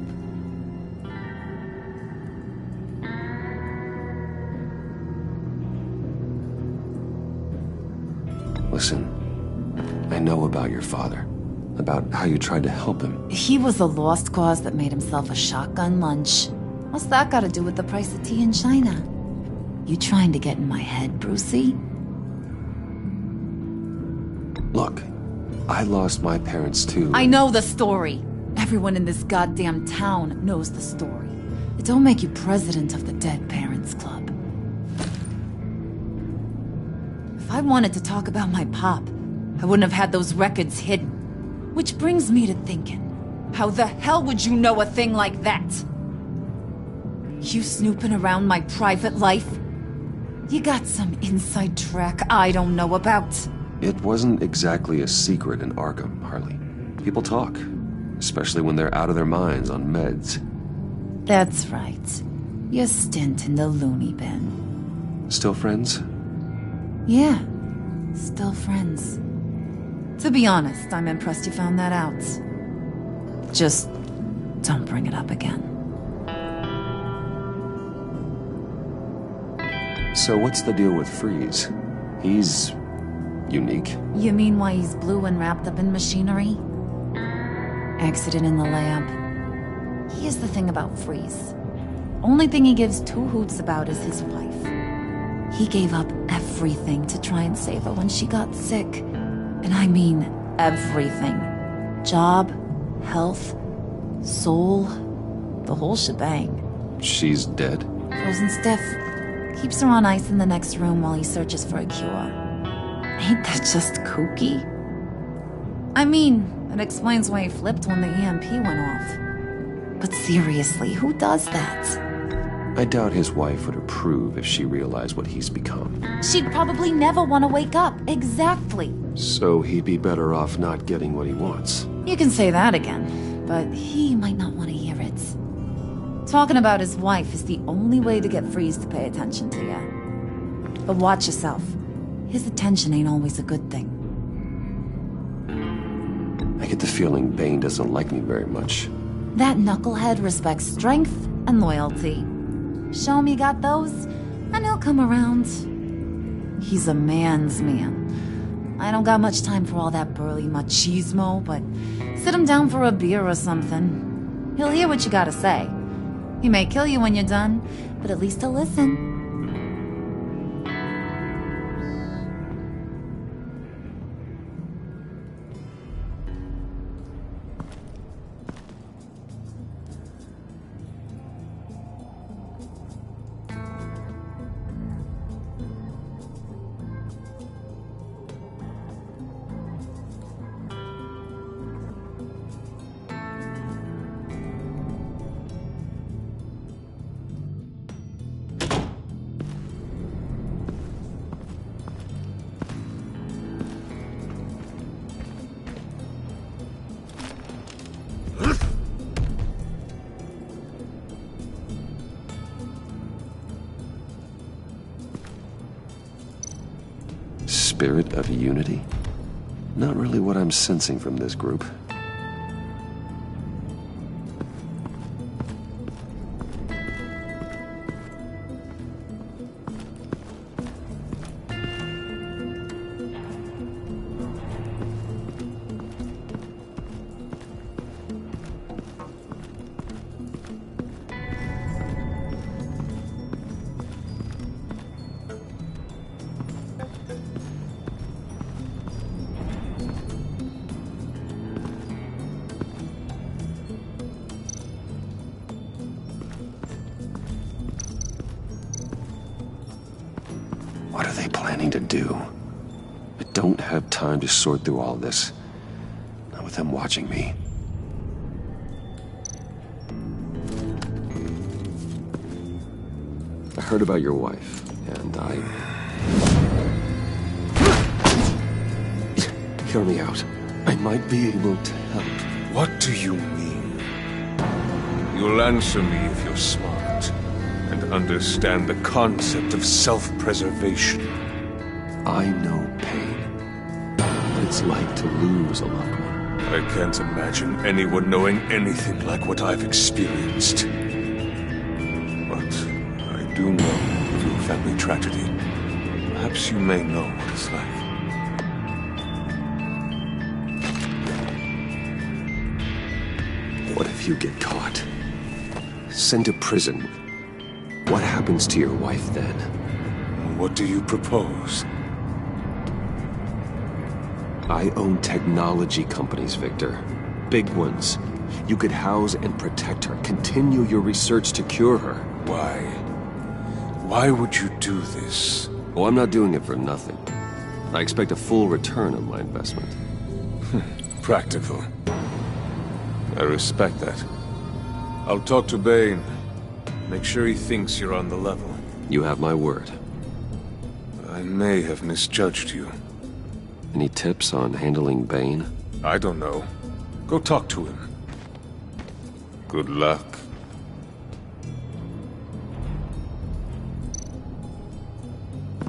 Listen, I know about your father. About how you tried to help him. He was a lost cause that made himself a shotgun lunch. What's that got to do with the price of tea in China? You trying to get in my head, Brucey? Look, I lost my parents too. I know the story. Everyone in this goddamn town knows the story. It don't make you president of the Dead Parents Club. If I wanted to talk about my pop, I wouldn't have had those records hidden. Which brings me to thinking, how the hell would you know a thing like that? You snooping around my private life? You got some inside track I don't know about. It wasn't exactly a secret in Arkham, Harley. People talk, especially when they're out of their minds on meds. That's right. Your stint in the loony bin. Still friends? Yeah, still friends. To be honest, I'm impressed you found that out. Just don't bring it up again. So what's the deal with Fries? He's unique. You mean why he's blue and wrapped up in machinery? accident in the lab. Here's the thing about Fries. Only thing he gives two hoots about is his wife. He gave up everything to try and save her when she got sick. And I mean everything. Job, health, soul, the whole shebang. She's dead? Frozen stiff. Keeps her on ice in the next room while he searches for a cure. Ain't that just kooky? I mean, it explains why he flipped when the EMP went off. But seriously, who does that? I doubt his wife would approve if she realized what he's become. She'd probably never want to wake up. Exactly. So he'd be better off not getting what he wants. You can say that again, but he might not want to hear it. Talking about his wife is the only way to get Fries to pay attention to you. But watch yourself. His attention ain't always a good thing. I get the feeling Bane doesn't like me very much. That knucklehead respects strength and loyalty. Show him you got those, and he'll come around. He's a man's man. I don't got much time for all that burly machismo, but sit him down for a beer or something. He'll hear what you gotta say. He may kill you when you're done, but at least he'll listen. Spirit of unity? Not really what I'm sensing from this group. What are they planning to do? I don't have time to sort through all this. Not with them watching me. I heard about your wife, and Hear me out. I might be able to help. What do you mean? You'll answer me if you're smart and understand the concept of self-preservation. I know pain. What it's like to lose a loved one. I can't imagine anyone knowing anything like what I've experienced. But I do know of your family tragedy. Perhaps you may know what it's like. What if you get caught? Sent to prison? What happens to your wife then? What do you propose? I own technology companies, Victor. Big ones. You could house and protect her. Continue your research to cure her. Why? Why would you do this? Oh, I'm not doing it for nothing. I expect a full return on my investment. Practical. I respect that. I'll talk to Bane. Make sure he thinks you're on the level. You have my word. I may have misjudged you. Any tips on handling Bane? I don't know. Go talk to him. Good luck.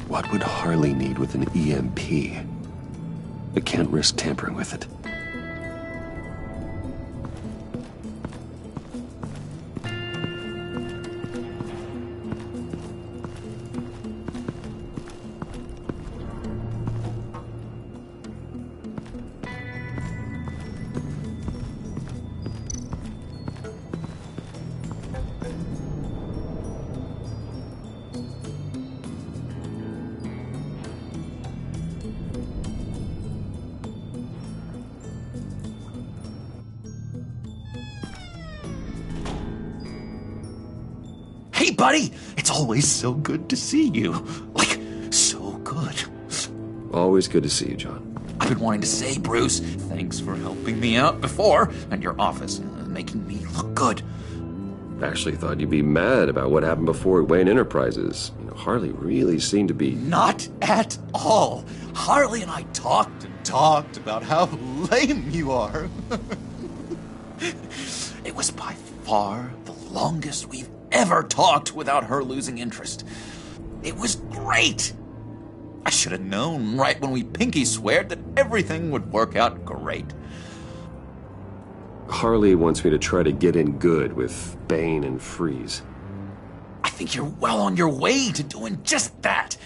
What would Harley need with an EMP? I can't risk tampering with it. buddy! It's always so good to see you. Like, so good. Always good to see you, John. I've been wanting to say, Bruce, thanks for helping me out before, and your office, making me look good. Actually thought you'd be mad about what happened before at Wayne Enterprises. You know, Harley really seemed to be... Not at all. Harley and I talked and talked about how lame you are. It was by far the longest we've ever talked without her losing interest. It was great. I should have known right when we pinky sweared that everything would work out great. Harley wants me to try to get in good with Bane and Fries. I think you're well on your way to doing just that.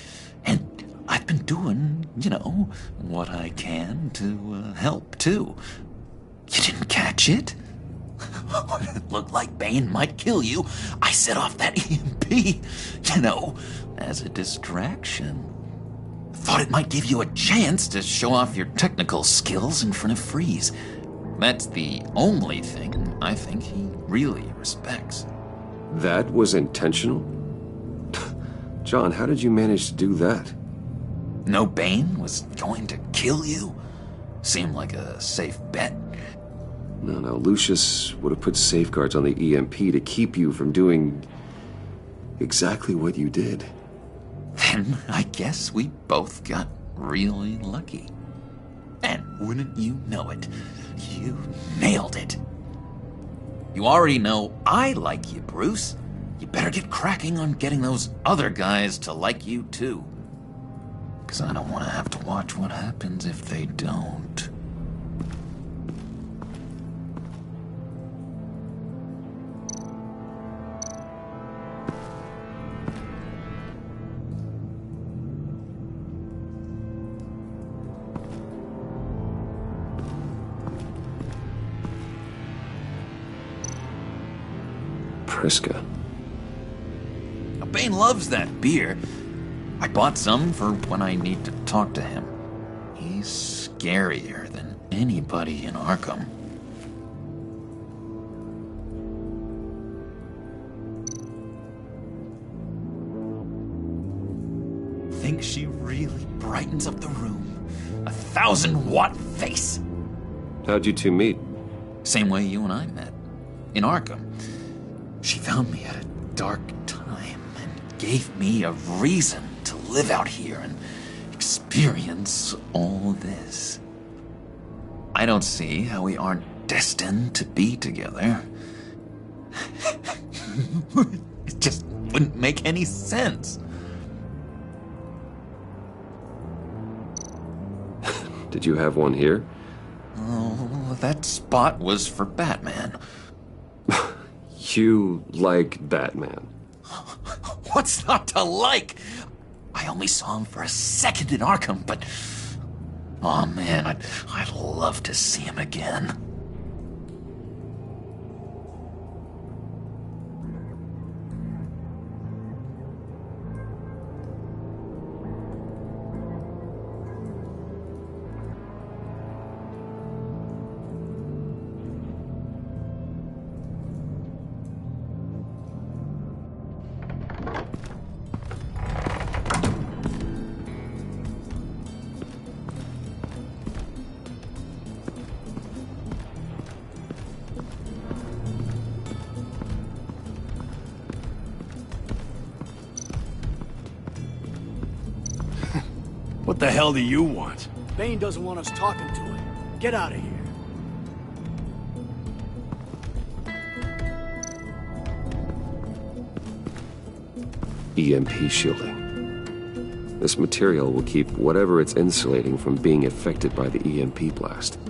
And I've been doing, you know, what I can to help, too. You didn't catch it? When it looked like Bane might kill you, I set off that EMP, you know, as a distraction. Thought it might give you a chance to show off your technical skills in front of Fries. That's the only thing I think he really respects. That was intentional? John, how did you manage to do that? No Bane was going to kill you? Seemed like a safe bet. No, Lucius would have put safeguards on the EMP to keep you from doing exactly what you did. Then I guess we both got really lucky. And wouldn't you know it, you nailed it. You already know I like you, Bruce. You better get cracking on getting those other guys to like you, too. 'Cause I don't want to have to watch what happens if they don't. Priska. Bane loves that beer. I bought some for when I need to talk to him. He's scarier than anybody in Arkham. Think she really brightens up the room. 1,000-watt face. How'd you two meet? Same way you and I met. In Arkham. She found me at a dark time and gave me a reason to live out here and experience all this. I don't see how we aren't destined to be together. It just wouldn't make any sense. Did you have one here? Oh, that spot was for Batman. You like Batman? What's not to like? I only saw him for a second in Arkham, but... oh man, I'd love to see him again. What the hell do you want? Bane doesn't want us talking to him. Get out of here. EMP shielding. This material will keep whatever it's insulating from being affected by the EMP blast.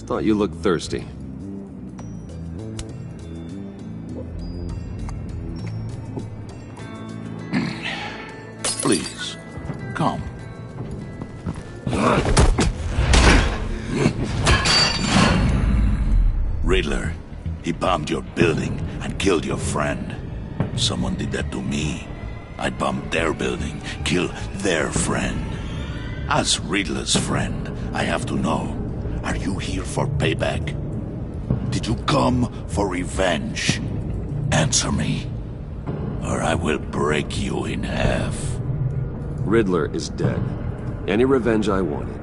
Thought you looked thirsty. Riddler, he bombed your building and killed your friend. Someone did that to me. I'd bomb their building, kill their friend. As Riddler's friend, I have to know, are you here for payback? Did you come for revenge? Answer me, or I will break you in half. Riddler is dead. Any revenge I wanted,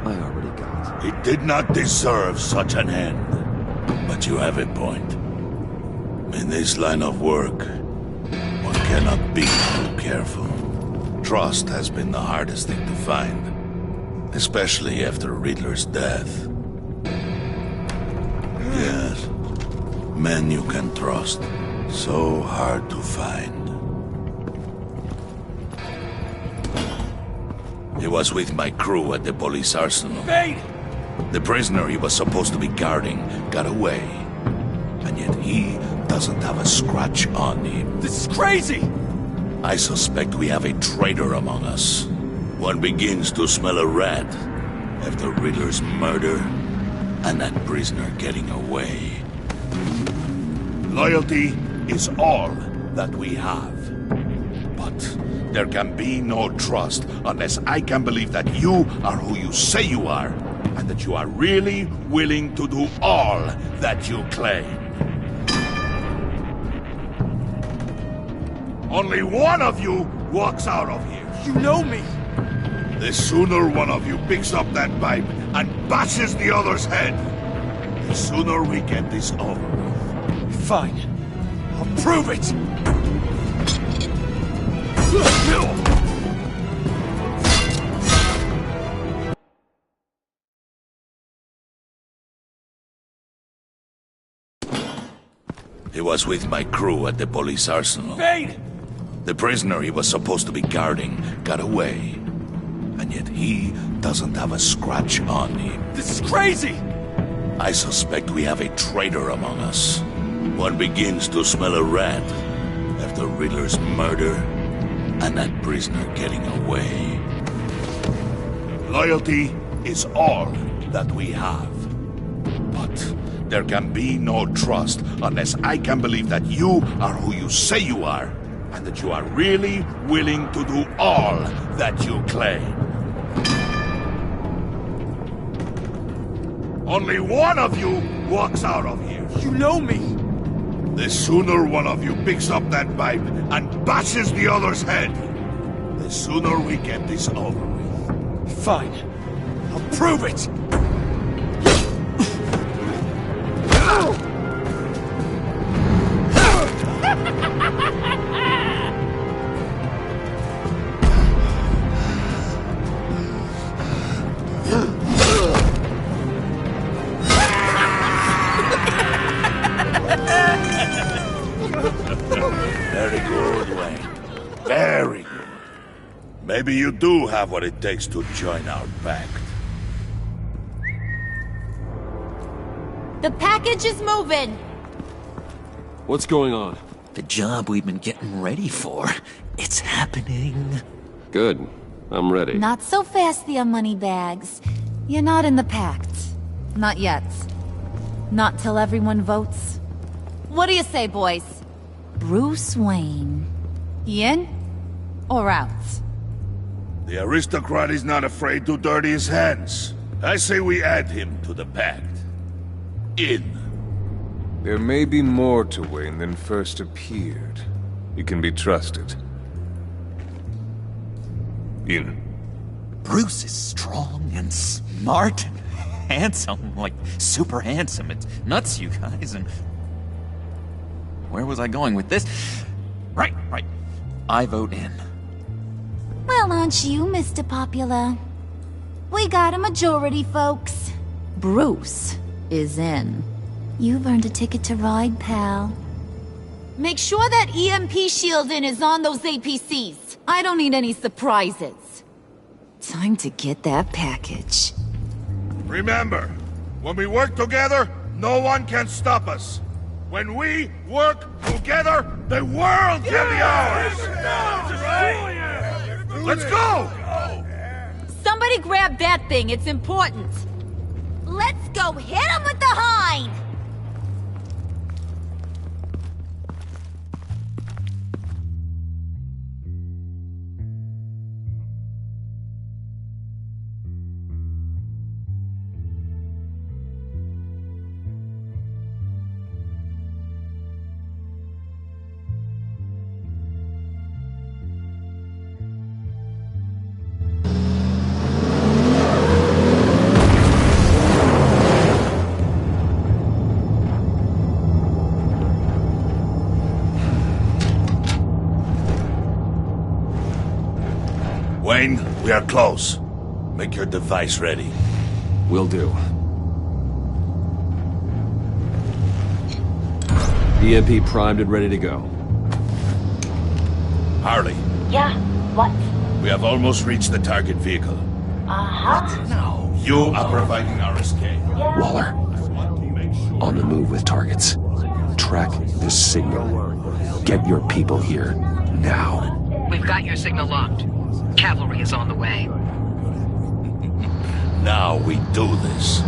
I already got. He did not deserve such an end. But you have a point. In this line of work, one cannot be too careful. Trust has been the hardest thing to find, especially after Riddler's death. Yes, men you can trust, so hard to find. He was with my crew at the police arsenal. Bane! The prisoner he was supposed to be guarding got away. And yet he doesn't have a scratch on him. This is crazy! I suspect we have a traitor among us. One begins to smell a rat after Riddler's murder and that prisoner getting away. Loyalty is all that we have. But there can be no trust unless I can believe that you are who you say you are, and that you are really willing to do all that you claim. Only one of you walks out of here. You know me! The sooner one of you picks up that pipe and bashes the other's head, the sooner we get this over with. Fine. I'll prove it! He was with my crew at the police arsenal. Bane! The prisoner he was supposed to be guarding got away. And yet he doesn't have a scratch on him. This is crazy! I suspect we have a traitor among us. One begins to smell a rat after Riddler's murder and that prisoner getting away. Loyalty is all that we have. But there can be no trust unless I can believe that you are who you say you are, and that you are really willing to do all that you claim. Only one of you walks out of here. You know me! The sooner one of you picks up that pipe and bashes the other's head, the sooner we get this over with. Fine. I'll prove it! Very good, Wayne. Very good. Maybe you do have what it takes to join our pact. The package is moving! What's going on? The job we've been getting ready for. It's happening. Good. I'm ready. Not so fast, the money bags. You're not in the Pact. Not yet. Not till everyone votes. What do you say, boys? Bruce Wayne. In or out? The aristocrat is not afraid to dirty his hands. I say we add him to the pact. In. There may be more to Wayne than first appeared. He can be trusted. In. Bruce is strong and smart and handsome, like super handsome. It's nuts, you guys, and... Where was I going with this? Right. I vote in. Well, aren't you, Mr. Popular? We got a majority, folks. Bruce is in. You've earned a ticket to ride, pal. Make sure that EMP shielding is on those APCs. I don't need any surprises. Time to get that package. Remember, when we work together, no one can stop us. When we work together, the world can be ours! Let's go! Somebody grab that thing, it's important. Let's go hit him with the hind! Wayne, we are close. Make your device ready. Will do. EMP primed and ready to go. Harley, Yeah, what? we have almost reached the target vehicle. Uh-huh. No. You are providing our escape. Waller, on the move with targets. Track this signal. Get your people here, now. We've got your signal locked. Cavalry is on the way. Now we do this.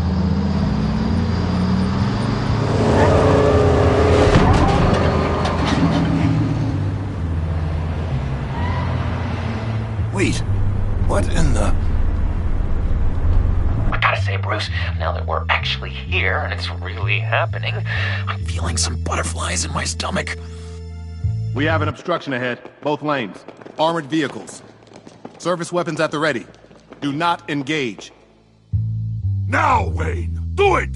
Wait, what in the... I gotta say, Bruce, now that we're actually here and it's really happening, I'm feeling some butterflies in my stomach. We have an obstruction ahead, both lanes. Armored vehicles. Service weapons at the ready. Do not engage. Now, Wayne! Do it!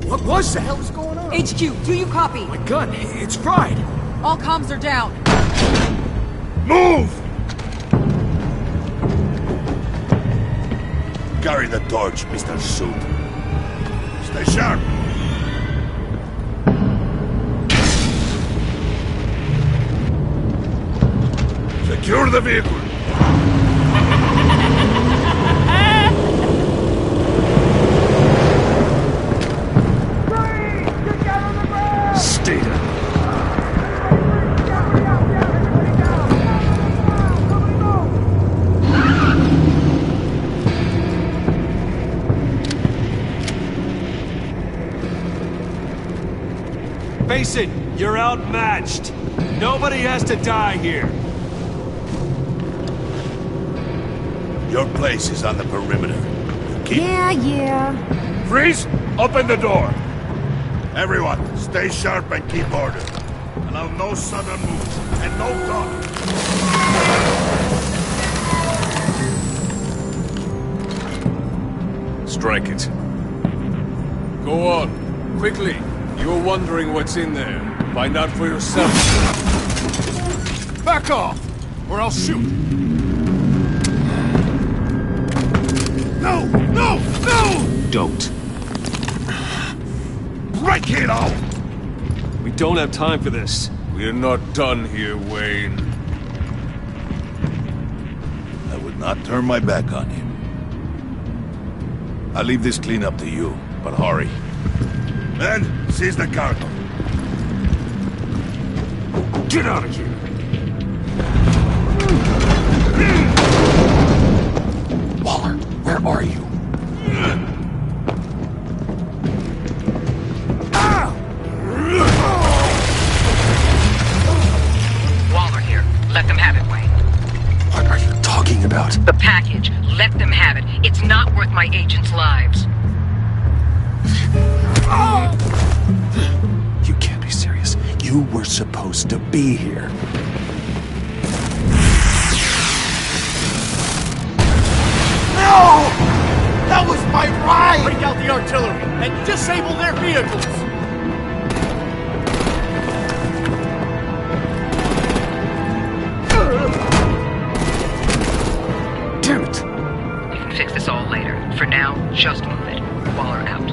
What was that? What was going on? HQ, do you copy? My gun, it's fried. All comms are down. Move! Carry the torch, Mr. Suit. Stay sharp. Secure the vehicle. Stay down. Face it, you're outmatched. Nobody has to die here. Your place is on the perimeter. Keep... Yeah. Freeze! Open the door! Everyone, stay sharp and keep order. Allow no sudden moves, and no talk. Strike it. Go on, quickly. You're wondering what's in there. Find out for yourself. Back off, or I'll shoot. No! No! No! Don't. Break it out! We don't have time for this. We're not done here, Wayne. I would not turn my back on him. I'll leave this cleanup to you, but hurry. Men, seize the cargo. Get out of here! Waller, where are you? Waller here. Let them have it, Wayne. What are you talking about? The package. Let them have it. It's not worth my agents' lives. You can't be serious. You were supposed to be here. No! That was my ride! Break out the artillery and disable their vehicles! Damn it! We can fix this all later. For now, just move it. Waller out.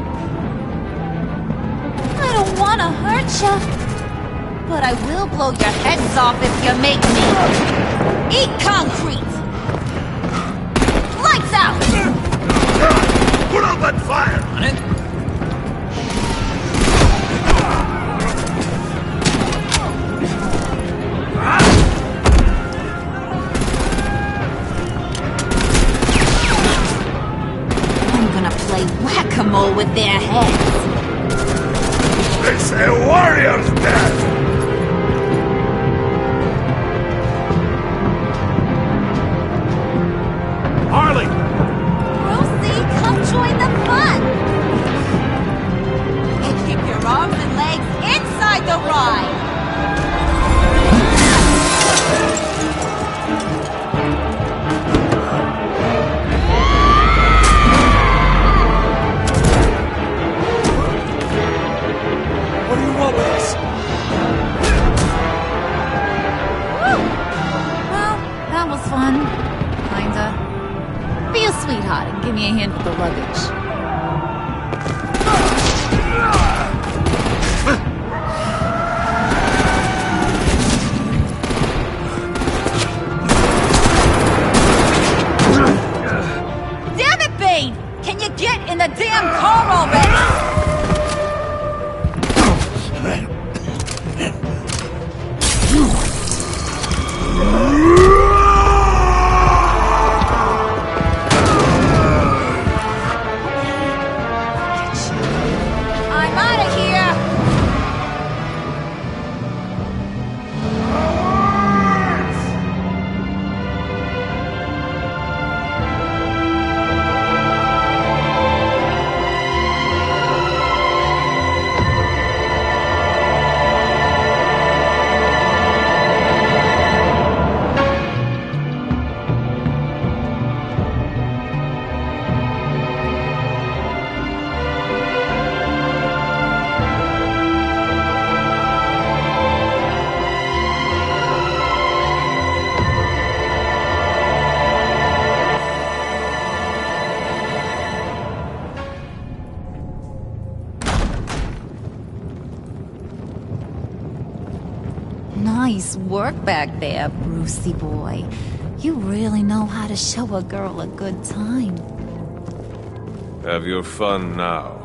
I don't want to hurt you, but I will blow your heads off if you make me. Eat concrete! Lights out! Put out that fire! On it. handle the luggage. Damn it, Bane! Can you get in the damn car already? I'm out of here! Nice work back there, Brucey boy. You really know how to show a girl a good time. Have your fun now.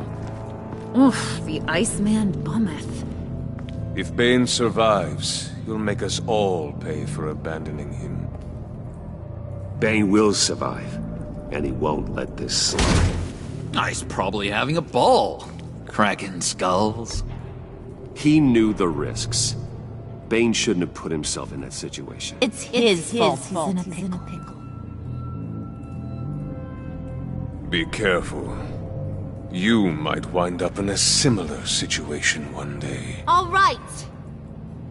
Oof, the Iceman bummeth. If Bane survives, you'll make us all pay for abandoning him. Bane will survive, and he won't let this slide. He's probably having a ball. Cracking skulls. He knew the risks. Bane shouldn't have put himself in that situation. It's his fault. He's in a pickle. Be careful. You might wind up in a similar situation one day. All right.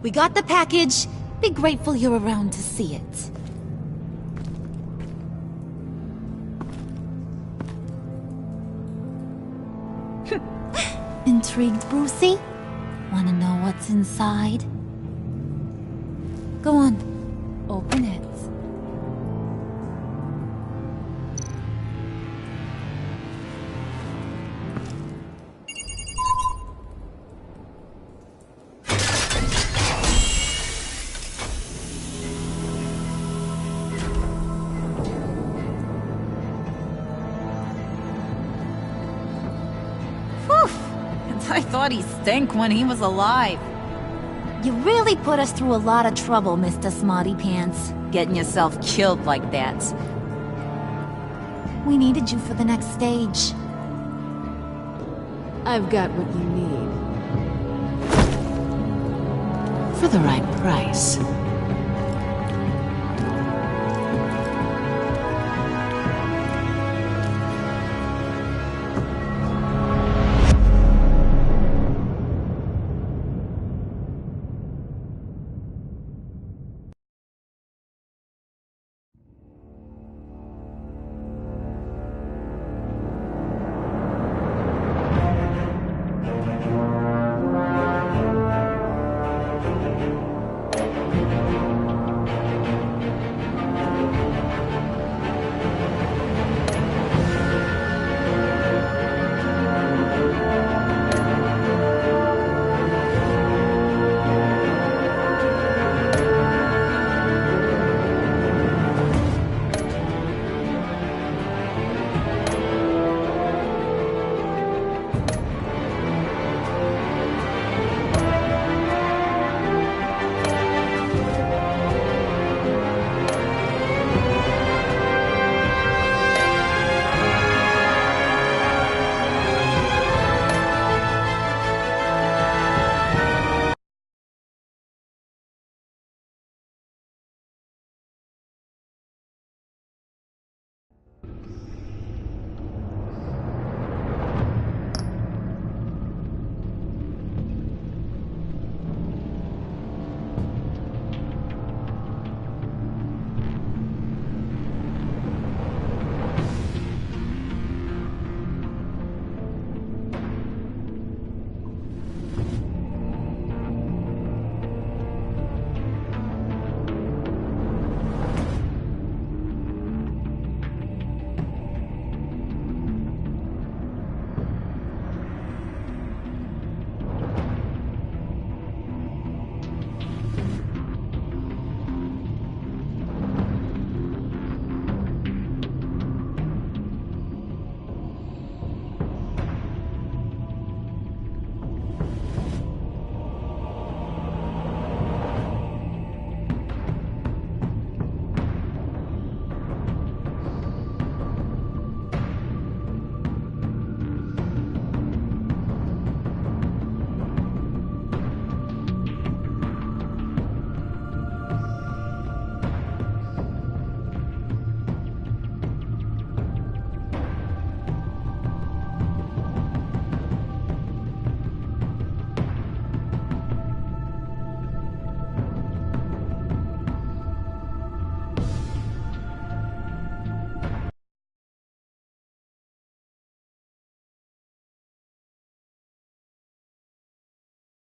We got the package. Be grateful you're around to see it. Intrigued, Brucey? Wanna know what's inside? Go on. Open it. I thought he stank when he was alive. You really put us through a lot of trouble, Mr. Smarty Pants. Getting yourself killed like that. We needed you for the next stage. I've got what you need. For the right price.